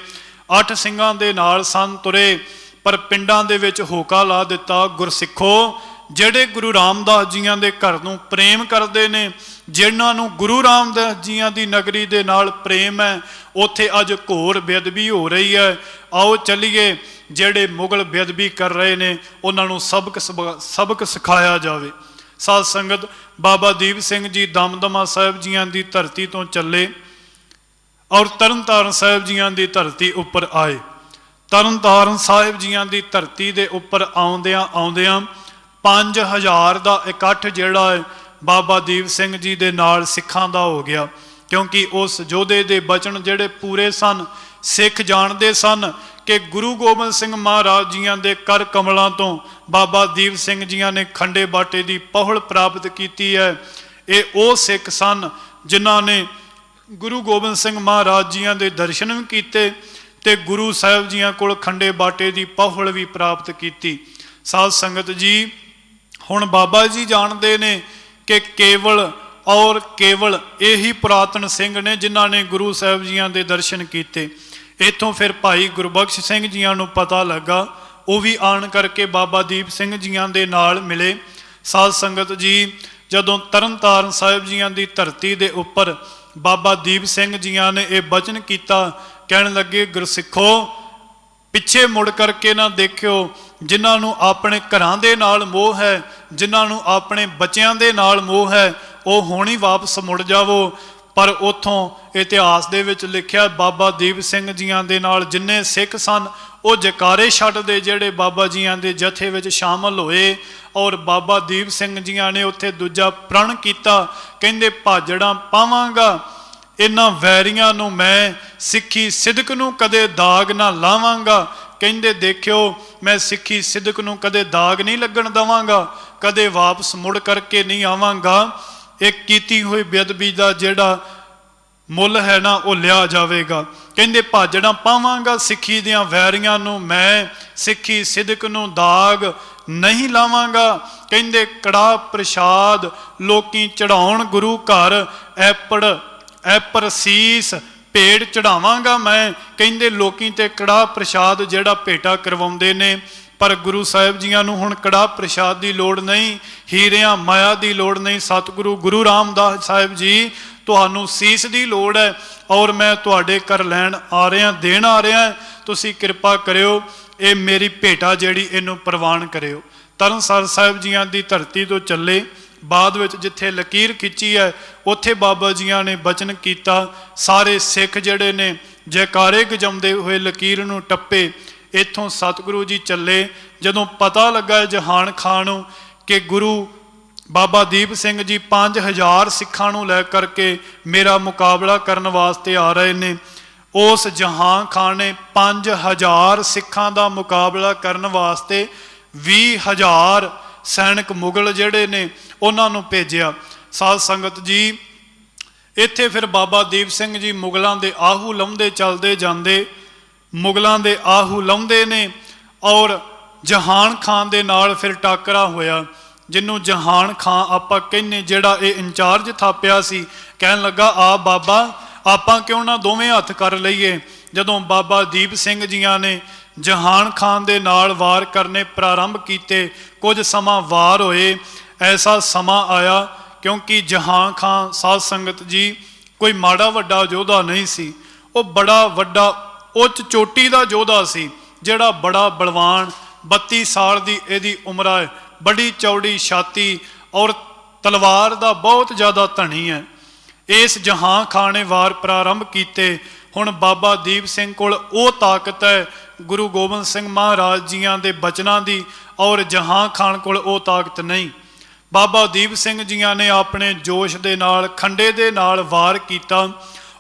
[SPEAKER 1] 8 ਸਿੰਘਾਂ ਦੇ ਨਾਲ ਸਨ ਤੁਰੇ, ਪਰ ਪਿੰਡਾਂ ਦੇ ਵਿੱਚ ਹੋਕਾ ਲਾ ਦਿੱਤਾ, ਗੁਰਸਿੱਖੋ, ਜਿਹੜੇ ਗੁਰੂ ਰਾਮਦਾਸ ਜੀਆਂ ਦੇ ਘਰ ਨੂੰ ਪ੍ਰੇਮ ਕਰਦੇ ਨੇ, ਜਿਨ੍ਹਾਂ ਨੂੰ ਗੁਰੂ ਰਾਮਦਾਸ ਜੀਆਂ ਦੀ ਨਗਰੀ ਦੇ ਨਾਲ ਪ੍ਰੇਮ ਹੈ, ਉੱਥੇ ਅੱਜ ਘੋਰ ਬੇਅਦਬੀ ਹੋ ਰਹੀ ਹੈ। ਆਓ ਚੱਲੀਏ, ਜਿਹੜੇ ਮੁਗਲ ਬੇਅਦਬੀ ਕਰ ਰਹੇ ਨੇ ਉਹਨਾਂ ਨੂੰ ਸਬਕ ਸਿਖਾਇਆ ਜਾਵੇ। ਸਾਧ ਸੰਗਤ, ਬਾਬਾ ਦੀਪ ਸਿੰਘ ਜੀ ਦਮਦਮਾ ਸਾਹਿਬ ਜੀਆਂ ਦੀ ਧਰਤੀ ਤੋਂ ਚੱਲੇ ਔਰ ਤਰਨਤਾਰਨ ਸਾਹਿਬ ਜੀਆਂ ਦੀ ਧਰਤੀ ਉੱਪਰ ਆਏ। ਤਰਨਤਾਰਨ ਸਾਹਿਬ ਜੀਆਂ ਦੀ ਧਰਤੀ ਦੇ ਉੱਪਰ ਆਉਂਦਿਆਂ 5000 ਦਾ ਇਕੱਠ ਜਿਹੜਾ ਹੈ ਬਾਬਾ ਦੀਪ ਸਿੰਘ ਜੀ ਦੇ ਨਾਲ ਸਿੱਖਾਂ ਦਾ ਹੋ ਗਿਆ, ਕਿਉਂਕਿ ਉਸ ਯੋਧੇ ਦੇ ਬਚਨ ਜਿਹੜੇ ਪੂਰੇ ਸਨ। ਸਿੱਖ ਜਾਣਦੇ ਸਨ ਕਿ ਗੁਰੂ ਗੋਬਿੰਦ ਸਿੰਘ ਮਹਾਰਾਜ ਜੀਆਂ ਦੇ ਕਰ ਕਮਲਾਂ ਤੋਂ ਬਾਬਾ ਦੀਪ ਸਿੰਘ ਜੀਆਂ ਨੇ ਖੰਡੇ ਬਾਟੇ ਦੀ ਪਹੁਲ ਪ੍ਰਾਪਤ ਕੀਤੀ ਹੈ। ਇਹ ਉਹ ਸਿੱਖ ਸਨ ਜਿਨ੍ਹਾਂ ਨੇ ਗੁਰੂ ਗੋਬਿੰਦ ਸਿੰਘ ਮਹਾਰਾਜ ਜੀਆਂ ਦੇ ਦਰਸ਼ਨ ਵੀ ਕੀਤੇ ਤੇ ਗੁਰੂ ਸਾਹਿਬ ਜੀਆਂ ਕੋਲ ਖੰਡੇ ਬਾਟੇ ਦੀ ਪਹੁਲ ਵੀ ਪ੍ਰਾਪਤ ਕੀਤੀ। ਸਾਧ ਸੰਗਤ ਜੀ, ਹੁਣ ਬਾਬਾ ਜੀ ਜਾਣਦੇ ਨੇ ਕਿ ਕੇਵਲ ਔਰ ਕੇਵਲ ਇਹੀ ਪੁਰਾਤਨ ਸਿੰਘ ਨੇ ਜਿਨ੍ਹਾਂ ਨੇ ਗੁਰੂ ਸਾਹਿਬ ਜੀਆਂ ਦੇ ਦਰਸ਼ਨ ਕੀਤੇ। ਇੱਥੋਂ ਫਿਰ ਭਾਈ ਗੁਰਬਖਸ਼ ਸਿੰਘ ਜੀਆਂ ਨੂੰ ਪਤਾ ਲੱਗਾ, ਉਹ ਵੀ ਆਣ ਕਰਕੇ ਬਾਬਾ ਦੀਪ ਸਿੰਘ ਜੀਆਂ ਦੇ ਨਾਲ ਮਿਲੇ। ਸਾਧ ਸੰਗਤ ਜੀ, ਜਦੋਂ ਤਰਨਤਾਰਨ ਸਾਹਿਬ ਜੀਆਂ ਦੀ ਧਰਤੀ ਦੇ ਉੱਪਰ ਬਾਬਾ ਦੀਪ ਸਿੰਘ ਜੀਆਂ ਨੇ ਇਹ ਬਚਨ ਕੀਤਾ, ਕਹਿਣ ਲੱਗੇ, ਗੁਰਸਿੱਖੋ, ਪਿੱਛੇ ਮੁੜ ਕਰਕੇ ਨਾ ਦੇਖਿਓ। ਜਿਨ੍ਹਾਂ ਨੂੰ ਆਪਣੇ ਘਰਾਂ ਦੇ ਨਾਲ ਮੋਹ ਹੈ, ਜਿਨ੍ਹਾਂ ਨੂੰ ਆਪਣੇ ਬੱਚਿਆਂ ਦੇ ਨਾਲ ਮੋਹ ਹੈ, ਉਹ ਹੁਣ ਹੀ ਵਾਪਸ ਮੁੜ ਜਾਵੋ। ਪਰ ਉੱਥੋਂ ਇਤਿਹਾਸ ਦੇ ਵਿੱਚ ਲਿਖਿਆ, ਬਾਬਾ ਦੀਪ ਸਿੰਘ ਜੀਆਂ ਦੇ ਨਾਲ ਜਿੰਨੇ ਸਿੱਖ ਸਨ ਉਹ ਜਕਾਰੇ ਛੱਡਦੇ ਜਿਹੜੇ ਬਾਬਾ ਜੀਆਂ ਦੇ ਜਥੇ ਵਿੱਚ ਸ਼ਾਮਲ ਹੋਏ। ਔਰ ਬਾਬਾ ਦੀਪ ਸਿੰਘ ਜੀਆਂ ਨੇ ਉੱਥੇ ਦੂਜਾ ਪ੍ਰਣ ਕੀਤਾ, ਕਹਿੰਦੇ ਭਾਜੜਾਂ ਪਾਵਾਂਗਾ ਇਹਨਾਂ ਵੈਰੀਆਂ ਨੂੰ ਮੈਂ, ਸਿੱਖੀ ਸਿਦਕ ਨੂੰ ਕਦੇ ਦਾਗ ਨਾ ਲਾਵਾਂਗਾ। ਕਹਿੰਦੇ ਦੇਖਿਓ ਮੈਂ ਸਿੱਖੀ ਸਿਦਕ ਨੂੰ ਕਦੇ ਦਾਗ ਨਹੀਂ ਲੱਗਣ ਦੇਵਾਂਗਾ, ਕਦੇ ਵਾਪਸ ਮੁੜ ਕਰਕੇ ਨਹੀਂ ਆਵਾਂਗਾ। ਇਹ ਕੀਤੀ ਹੋਈ ਬੇਅਦਬੀ ਦਾ ਜਿਹੜਾ ਮੁੱਲ ਹੈ ਨਾ ਉਹ ਲਿਆ ਜਾਵੇਗਾ। ਕਹਿੰਦੇ ਭਾਜੜਾਂ ਪਾਵਾਂਗਾ ਸਿੱਖੀ ਦੀਆਂ ਵੈਰੀਆਂ ਨੂੰ ਮੈਂ, ਸਿੱਖੀ ਸਿਦਕ ਨੂੰ ਦਾਗ ਨਹੀਂ ਲਾਵਾਂਗਾ। ਕਹਿੰਦੇ ਕੜਾਹ ਪ੍ਰਸ਼ਾਦ ਲੋਕੀ ਚੜਾਉਣ ਗੁਰੂ ਘਰ, ਐਪਰ ਸੀਸ ਭੇਡ ਚੜਾਵਾਂਗਾ ਮੈਂ। ਕਹਿੰਦੇ ਲੋਕੀ ਤੇ ਕੜਾਹ ਪ੍ਰਸ਼ਾਦ ਜਿਹੜਾ ਭੇਟਾ ਕਰਵਾਉਂਦੇ ਨੇ, ਪਰ ਗੁਰੂ ਸਾਹਿਬ ਜੀਆਂ ਨੂੰ ਹੁਣ ਕੜਾਹ ਪ੍ਰਸ਼ਾਦ ਦੀ ਲੋੜ ਨਹੀਂ, ਹੀਰਿਆਂ ਮਾਇਆ ਦੀ ਲੋੜ ਨਹੀਂ। ਸਤਿਗੁਰੂ ਗੁਰੂ ਰਾਮਦਾਸ ਸਾਹਿਬ ਜੀ ਤੁਹਾਨੂੰ ਸੀਸ ਦੀ ਲੋੜ ਹੈ, ਔਰ ਮੈਂ ਤੁਹਾਡੇ ਘਰ ਲੈਣ ਆ ਰਿਹਾ, ਦੇਣ ਆ ਰਿਹਾ। ਤੁਸੀਂ ਕਿਰਪਾ ਕਰਿਓ ਇਹ ਮੇਰੀ ਭੇਟਾ ਜਿਹੜੀ ਇਹਨੂੰ ਪ੍ਰਵਾਨ ਕਰਿਓ। ਤਰਨਸਾਰ ਸਾਹਿਬ ਜੀਆਂ ਦੀ ਧਰਤੀ ਤੋਂ ਚੱਲੇ, ਬਾਅਦ ਵਿੱਚ ਜਿੱਥੇ ਲਕੀਰ ਖਿੱਚੀ ਹੈ ਉੱਥੇ ਬਾਬਾ ਜੀਆਂ ਨੇ ਬਚਨ ਕੀਤਾ। ਸਾਰੇ ਸਿੱਖ ਜਿਹੜੇ ਨੇ ਜੈਕਾਰੇ ਗਜਾਉਂਦੇ ਹੋਏ ਲਕੀਰ ਨੂੰ ਟੱਪੇ। ਇੱਥੋਂ ਸਤਿਗੁਰੂ ਜੀ ਚੱਲੇ। ਜਦੋਂ ਪਤਾ ਲੱਗਾ ਜਹਾਨ ਖਾਨ ਨੂੰ ਕਿ ਗੁਰੂ ਬਾਬਾ ਦੀਪ ਸਿੰਘ ਜੀ 5000 ਸਿੱਖਾਂ ਨੂੰ ਲੈ ਕਰਕੇ ਮੇਰਾ ਮੁਕਾਬਲਾ ਕਰਨ ਵਾਸਤੇ ਆ ਰਹੇ ਨੇ, ਉਸ ਜਹਾਨ ਖਾਨ ਨੇ 5000 ਸਿੱਖਾਂ ਦਾ ਮੁਕਾਬਲਾ ਕਰਨ ਵਾਸਤੇ 20000 ਸੈਨਿਕ ਮੁਗਲ ਜਿਹੜੇ ਨੇ ਉਹਨਾਂ ਨੂੰ ਭੇਜਿਆ। ਸਾਧ ਸੰਗਤ ਜੀ ਇੱਥੇ ਫਿਰ ਬਾਬਾ ਦੀਪ ਸਿੰਘ ਜੀ ਮੁਗਲਾਂ ਦੇ ਆਹੂ ਲਾਉਂਦੇ ਚੱਲਦੇ ਜਾਂਦੇ, ਮੁਗਲਾਂ ਦੇ ਆਹੂ ਲਾਉਂਦੇ ਨੇ, ਔਰ ਜਹਾਨ ਖਾਨ ਦੇ ਨਾਲ ਫਿਰ ਟਾਕਰਾ ਹੋਇਆ। ਜਿਹਨੂੰ ਜਹਾਨ ਖਾਨ ਆਪਾਂ ਕਹਿੰਦੇ, ਜਿਹੜਾ ਇਹ ਇੰਚਾਰਜ ਥਾਪਿਆ ਸੀ, ਕਹਿਣ ਲੱਗਾ ਆ ਬਾਬਾ ਆਪਾਂ ਕਿਉਂ ਨਾ ਦੋਵੇਂ ਹੱਥ ਕਰ ਲਈਏ। ਜਦੋਂ ਬਾਬਾ ਦੀਪ ਸਿੰਘ ਜੀਆਂ ਨੇ ਜਹਾਨ ਖਾਨ ਦੇ ਨਾਲ ਵਾਰ ਕਰਨੇ ਪ੍ਰਾਰੰਭ ਕੀਤੇ, ਕੁਝ ਸਮਾਂ ਵਾਰ ਹੋਏ। ਐਸਾ ਸਮਾਂ ਆਇਆ ਕਿਉਂਕਿ ਜਹਾਨ ਖਾਨ ਸਾਧ ਸੰਗਤ ਜੀ ਕੋਈ ਮਾੜਾ ਵੱਡਾ ਯੋਧਾ ਨਹੀਂ ਸੀ, ਉਹ ਬੜਾ ਵੱਡਾ ਉੱਚ ਚੋਟੀ ਦਾ ਯੋਧਾ ਸੀ, ਜਿਹੜਾ ਬੜਾ ਬਲਵਾਨ, 32 ਸਾਲ ਦੀ ਇਹਦੀ ਉਮਰ ਹੈ, ਬੜੀ ਚੌੜੀ ਛਾਤੀ ਔਰ ਤਲਵਾਰ ਦਾ ਬਹੁਤ ਜ਼ਿਆਦਾ ਧਨੀ ਹੈ। ਇਸ ਜਹਾਨ ਖਾਨ ਨੇ ਵਾਰ ਪ੍ਰਾਰੰਭ ਕੀਤੇ। ਹੁਣ ਬਾਬਾ ਦੀਪ ਸਿੰਘ ਕੋਲ ਉਹ ਤਾਕਤ ਹੈ ਗੁਰੂ ਗੋਬਿੰਦ ਸਿੰਘ ਮਹਾਰਾਜ ਜੀਆਂ ਦੇ ਬਚਨਾਂ ਦੀ, ਔਰ ਜਹਾਨ ਖਾਨ ਕੋਲ ਉਹ ਤਾਕਤ ਨਹੀਂ। ਬਾਬਾ ਦੀਪ ਸਿੰਘ ਜੀਆਂ ਨੇ ਆਪਣੇ ਜੋਸ਼ ਦੇ ਨਾਲ, ਖੰਡੇ ਦੇ ਨਾਲ ਵਾਰ ਕੀਤਾ।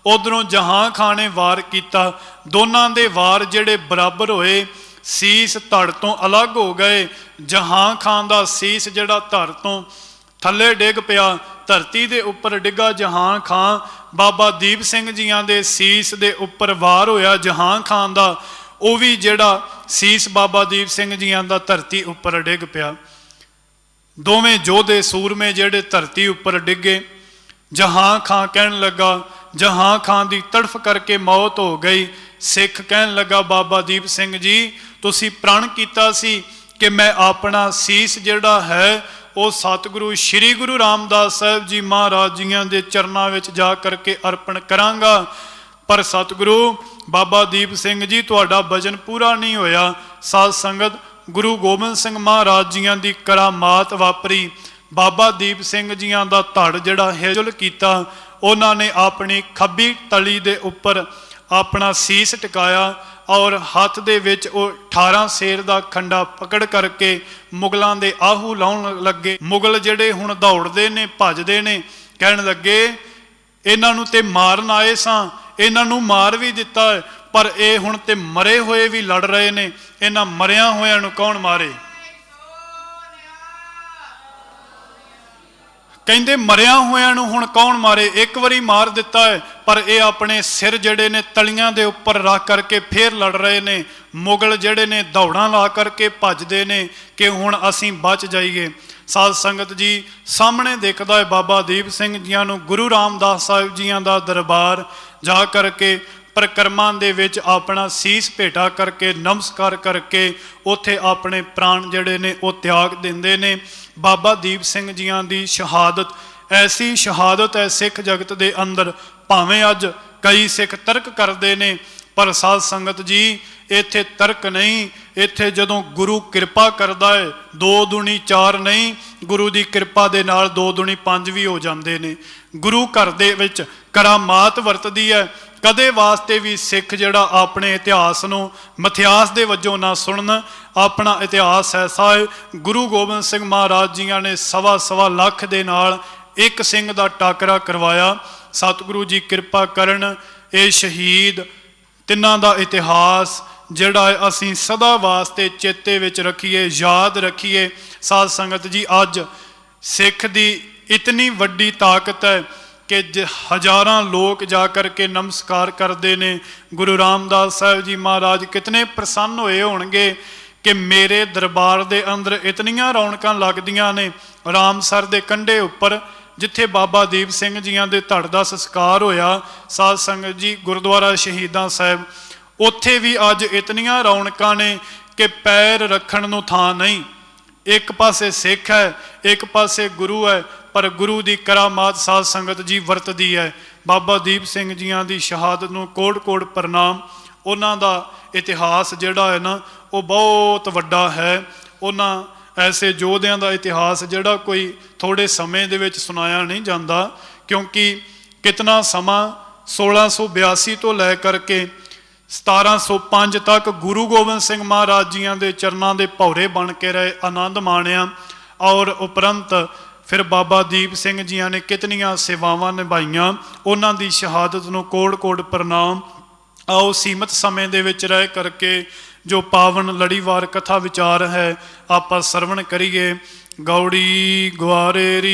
[SPEAKER 1] ਉਧਰੋਂ ਜਹਾਨ ਖਾਨ ਨੇ ਵਾਰ ਕੀਤਾ। ਦੋਨਾਂ ਦੇ ਵਾਰ ਜਿਹੜੇ ਬਰਾਬਰ ਹੋਏ, ਸੀਸ ਧੜ ਤੋਂ ਅਲੱਗ ਹੋ ਗਏ। ਜਹਾਨ ਖਾਨ ਦਾ ਸੀਸ ਜਿਹੜਾ ਧੜ ਤੋਂ ਥੱਲੇ ਡਿੱਗ ਪਿਆ, ਧਰਤੀ ਦੇ ਉੱਪਰ ਡਿੱਗਾ ਜਹਾਨ ਖਾਨ। ਬਾਬਾ ਦੀਪ ਸਿੰਘ ਜੀਆਂ ਦੇ ਸੀਸ ਦੇ ਉੱਪਰ ਵਾਰ ਹੋਇਆ ਜਹਾਨ ਖਾਨ ਦਾ, ਉਹ ਵੀ ਜਿਹੜਾ ਸੀਸ ਬਾਬਾ ਦੀਪ ਸਿੰਘ ਜੀਆਂ ਦਾ ਧਰਤੀ ਉੱਪਰ ਡਿੱਗ ਪਿਆ। ਦੋਵੇਂ ਯੋਧੇ ਸੂਰਮੇ ਜਿਹੜੇ ਧਰਤੀ ਉੱਪਰ ਡਿੱਗੇ। ਜਹਾਨ ਖਾਨ ਕਹਿਣ ਲੱਗਾ, ਜਹਾਨ ਖਾਨ ਦੀ ਤੜਫ ਕਰਕੇ ਮੌਤ ਹੋ ਗਈ। ਸਿੱਖ ਕਹਿਣ ਲੱਗਾ ਬਾਬਾ ਦੀਪ ਸਿੰਘ ਜੀ ਤੁਸੀਂ ਪ੍ਰਣ ਕੀਤਾ ਸੀ ਕਿ ਮੈਂ ਆਪਣਾ ਸੀਸ ਜਿਹੜਾ ਹੈ ਉਹ ਸਤਿਗੁਰੂ ਸ਼੍ਰੀ ਗੁਰੂ ਰਾਮਦਾਸ ਸਾਹਿਬ ਜੀ ਮਹਾਰਾਜ ਜੀਆਂ ਦੇ ਚਰਨਾਂ ਵਿੱਚ ਜਾ ਕਰਕੇ ਅਰਪਣ ਕਰਾਂਗਾ, ਪਰ ਸਤਿਗੁਰੂ ਬਾਬਾ ਦੀਪ ਸਿੰਘ ਜੀ ਤੁਹਾਡਾ ਵਚਨ ਪੂਰਾ ਨਹੀਂ ਹੋਇਆ। ਸਾਧ ਸੰਗਤ ਗੁਰੂ ਗੋਬਿੰਦ ਸਿੰਘ ਮਹਾਰਾਜ ਜੀਆਂ ਦੀ ਕਰਾਮਾਤ ਵਾਪਰੀ। ਬਾਬਾ ਦੀਪ ਸਿੰਘ ਜੀਆਂ ਦਾ ਧੜ ਜਿਹੜਾ ਹਿਲਜੁਲ ਕੀਤਾ, ਉਹਨਾਂ ਨੇ ਆਪਣੀ ਖੱਬੀ ਤਲੀ ਦੇ ਉੱਪਰ ਆਪਣਾ ਸੀਸ ਟਿਕਾਇਆ, ਔਰ ਹੱਥ ਦੇ ਵਿੱਚ ਉਹ 18 ਸੇਰ ਦਾ ਖੰਡਾ ਪਕੜ ਕਰਕੇ ਮੁਗਲਾਂ ਦੇ ਆਹੂ ਲਾਉਣ ਲੱਗੇ। ਮੁਗਲ ਜਿਹੜੇ ਹੁਣ ਦੌੜਦੇ ਨੇ, ਭੱਜਦੇ ਨੇ, ਕਹਿਣ ਲੱਗੇ ਇਹਨਾਂ ਨੂੰ ਤੇ ਮਾਰਨ ਆਏ ਸਾਂ, ਇਹਨਾਂ ਨੂੰ ਮਾਰ ਵੀ ਦਿੱਤਾ ਹੈ, ਪਰ ਇਹ ਹੁਣ ਤੇ ਮਰੇ ਹੋਏ ਵੀ ਲੜ ਰਹੇ ਨੇ, ਇਹਨਾਂ ਮਰਿਆਂ ਹੋਇਆਂ ਨੂੰ ਕੌਣ ਮਾਰੇ। ਕਹਿੰਦੇ ਮਰਿਆਂ ਹੋਇਆਂ ਨੂੰ ਹੁਣ ਕੌਣ ਮਾਰੇ। ਇੱਕ ਵਾਰੀ ਮਾਰ ਦਿੱਤਾ ਹੈ, ਪਰ ਇਹ ਆਪਣੇ ਸਿਰ ਜਿਹੜੇ ਨੇ ਤਲੀਆਂ ਦੇ ਉੱਪਰ ਰੱਖ ਕਰਕੇ ਫੇਰ ਲੜ ਰਹੇ ਨੇ। ਮੁਗਲ ਜਿਹੜੇ ਨੇ ਦੌੜਾਂ ਲਾ ਕਰਕੇ ਭੱਜਦੇ ਨੇ ਕਿ ਹੁਣ ਅਸੀਂ ਬਚ ਜਾਈਏ। ਸਾਧ ਸੰਗਤ ਜੀ ਸਾਹਮਣੇ ਦਿਖਦਾ ਹੈ ਬਾਬਾ ਦੀਪ ਸਿੰਘ ਜੀਆਂ ਨੂੰ ਗੁਰੂ ਰਾਮਦਾਸ ਸਾਹਿਬ ਜੀਆਂ ਦਾ ਦਰਬਾਰ ਜਾ ਕਰਕੇ ਪਰਿਕਰਮਾ ਦੇ ਵਿੱਚ ਆਪਣਾ ਸੀਸ ਭੇਟਾ ਕਰਕੇ ਨਮਸਕਾਰ ਕਰਕੇ ਉੱਥੇ ਆਪਣੇ ਪ੍ਰਾਣ ਜਿਹੜੇ ਨੇ ਉਹ ਤਿਆਗ ਦਿੰਦੇ ਨੇ। ਬਾਬਾ ਦੀਪ ਸਿੰਘ ਜੀਆਂ ਦੀ ਸ਼ਹਾਦਤ ਐਸੀ ਸ਼ਹਾਦਤ ਹੈ ਸਿੱਖ ਜਗਤ ਦੇ ਅੰਦਰ, ਭਾਵੇਂ ਅੱਜ ਕਈ ਸਿੱਖ ਤਰਕ ਕਰਦੇ ਨੇ, पर साध संगत जी इत्थे तर्क नहीं, इत्थे जदों गुरु कृपा करदा है 2 दूनी 4 नहीं, गुरु की कृपा दे नाल 2 दूनी 5 भी हो जाते ने। गुरु घर दे विच करामात वरतदी है। कदे वास्ते भी सिख जिहड़ा अपने इतिहास नूं मिथियास दे वजों ना सुनन। अपना इतिहास ऐसा है, गुरु गोबिंद सिंह महाराज जियां ने 1.25 लाख दे नाल एक सिंह दा टाकरा करवाया। सतगुरु जी कृपा करन ये शहीद तिन्हां दा इतिहास जिहड़ा असीं सदा वास्ते चेते विच रखीए, याद रखीए। साध संगत जी अज सिख दी इतनी वड्डी ताकत है कि हजारां लोग जाकर के नमस्कार करते ने। गुरु रामदास साहब जी महाराज कितने प्रसन्न होए होणगे कि मेरे दरबार दे अंदर इतनियां रौनकां लगदियां ने। रामसर दे कंढे उपर जिथे बाबा दीप सिंह जियां दे धड़ दा संस्कार होया, साध संगत जी गुरुद्वारा शहीदां साहिब, उत्थे भी अज इतनियां रौनकां ने कि पैर रखण नूं थां नहीं। एक पासे सिख है, एक पासे गुरु है, पर गुरु की करामात साध संगत जी वरतदी है। बाबा दीप सिंह जियां दी शहादत नूं कोड़ कोड़ प्रणाम। उन्हां दा इतिहास जिहड़ा है ना वो बहुत वड्डा है। उन्हां ऐसे योद्धियां दा इतिहास जिहड़ा कोई थोड़े समय दे विच सुनाया नहीं जाता, क्योंकि कितना समा 1682 तो लै करके 1705 तक गुरु गोबिंद सिंह महाराज जियां दे चरनां दे भौरे बन के रहे, आनंद माणिया। और उपरंत फिर बाबा दीप सिंह जियां ने कितनियां सेवावां निभाईयां। उन्हां दी शहादत नूं कोड़ कोड़ प्रणाम। आओ सीमित समय दे विच रह करके जो पावन लड़ीवार कथा विचार है आपां सरवण करिए। गौड़ी ग्वारेरी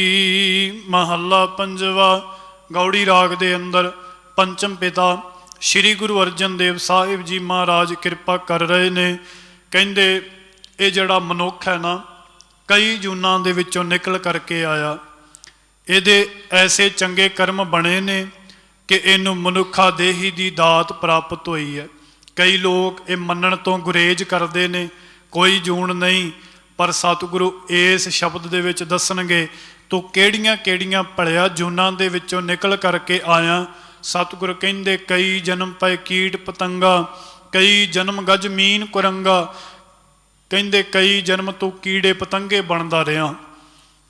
[SPEAKER 1] महला पंजवा। गौड़ी राग दे अंदर पंचम पिता श्री गुरु अर्जन देव साहिब जी महाराज कृपा कर रहे ने। कहंदे ये जिहड़ा मनुख है ना कई जूनां दे विचों निकल करके आया, इहदे ऐसे चंगे कर्म बने ने कि इनू मनुखा देही दी दात प्राप्त हुई है। कई लोग ये मनण तो गुरेज करते ने, कोई जून नहीं, पर सतगुरु इस शब्द दे विच दसणगे तू किहड़ियां किहड़ियां भलिया जूनां दे विचों निकल करके आया। सतगुरु कहंदे कई जन्म पए कीट पतंगा, कई जन्म गज मीन कुरंगा। कहंदे कई जन्म तू कीड़े पतंगे बनदा रहा,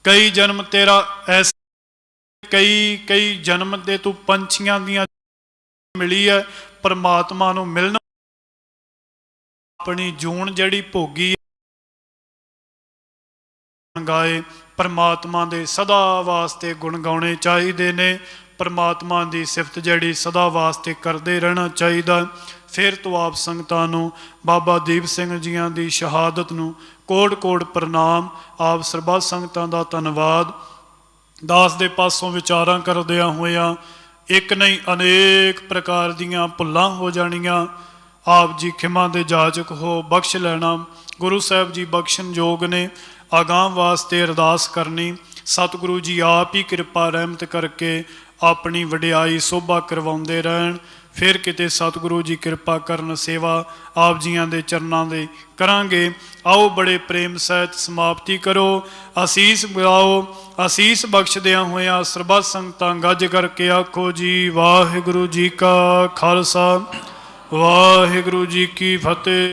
[SPEAKER 1] कई जन्म तेरा ऐसा, कई जन्म दे तू पंछियां दियां मिली है। परमात्मा नूं मिलण अपनी जून जड़ी भोगी गाए। परमात्मा दे सदा वास्ते गुण गाने चाहिए ने। परमात्मा की सिफत जड़ी सदा वास्ते करते रहना चाहिए। फिर तो आप संगतां नूं बाबा दीप सिंह जियां दी शहादत नूं कोड़ कोड़ प्रणाम। आप सरबत संगतां दा धन्नवाद। दास दे पासों विचारां करदियां होइयां एक नहीं अनेक प्रकार दियां भुल्लां हो जाणियां। आप जी खिमा दे जाचक हो, बख्श लेना। गुरु साहब जी बख्शन योग ने। आगाम वास्ते अरदास करनी, सतगुरु जी आप ही कृपा रहमत करके अपनी वडियाई शोभा करवाउंदे रहन। फिर किते सतगुरु जी कृपा करन, सेवा आप जियां दे चरनां दे करांगे। आओ बड़े प्रेम सहित समाप्ति करो। आसीस बुलाओ, आसीस बख्शदियां होया सरबत संगतां गज करके आखो जी वाहिगुरु जी का खालसा वाहिगुरु जी की फतेह।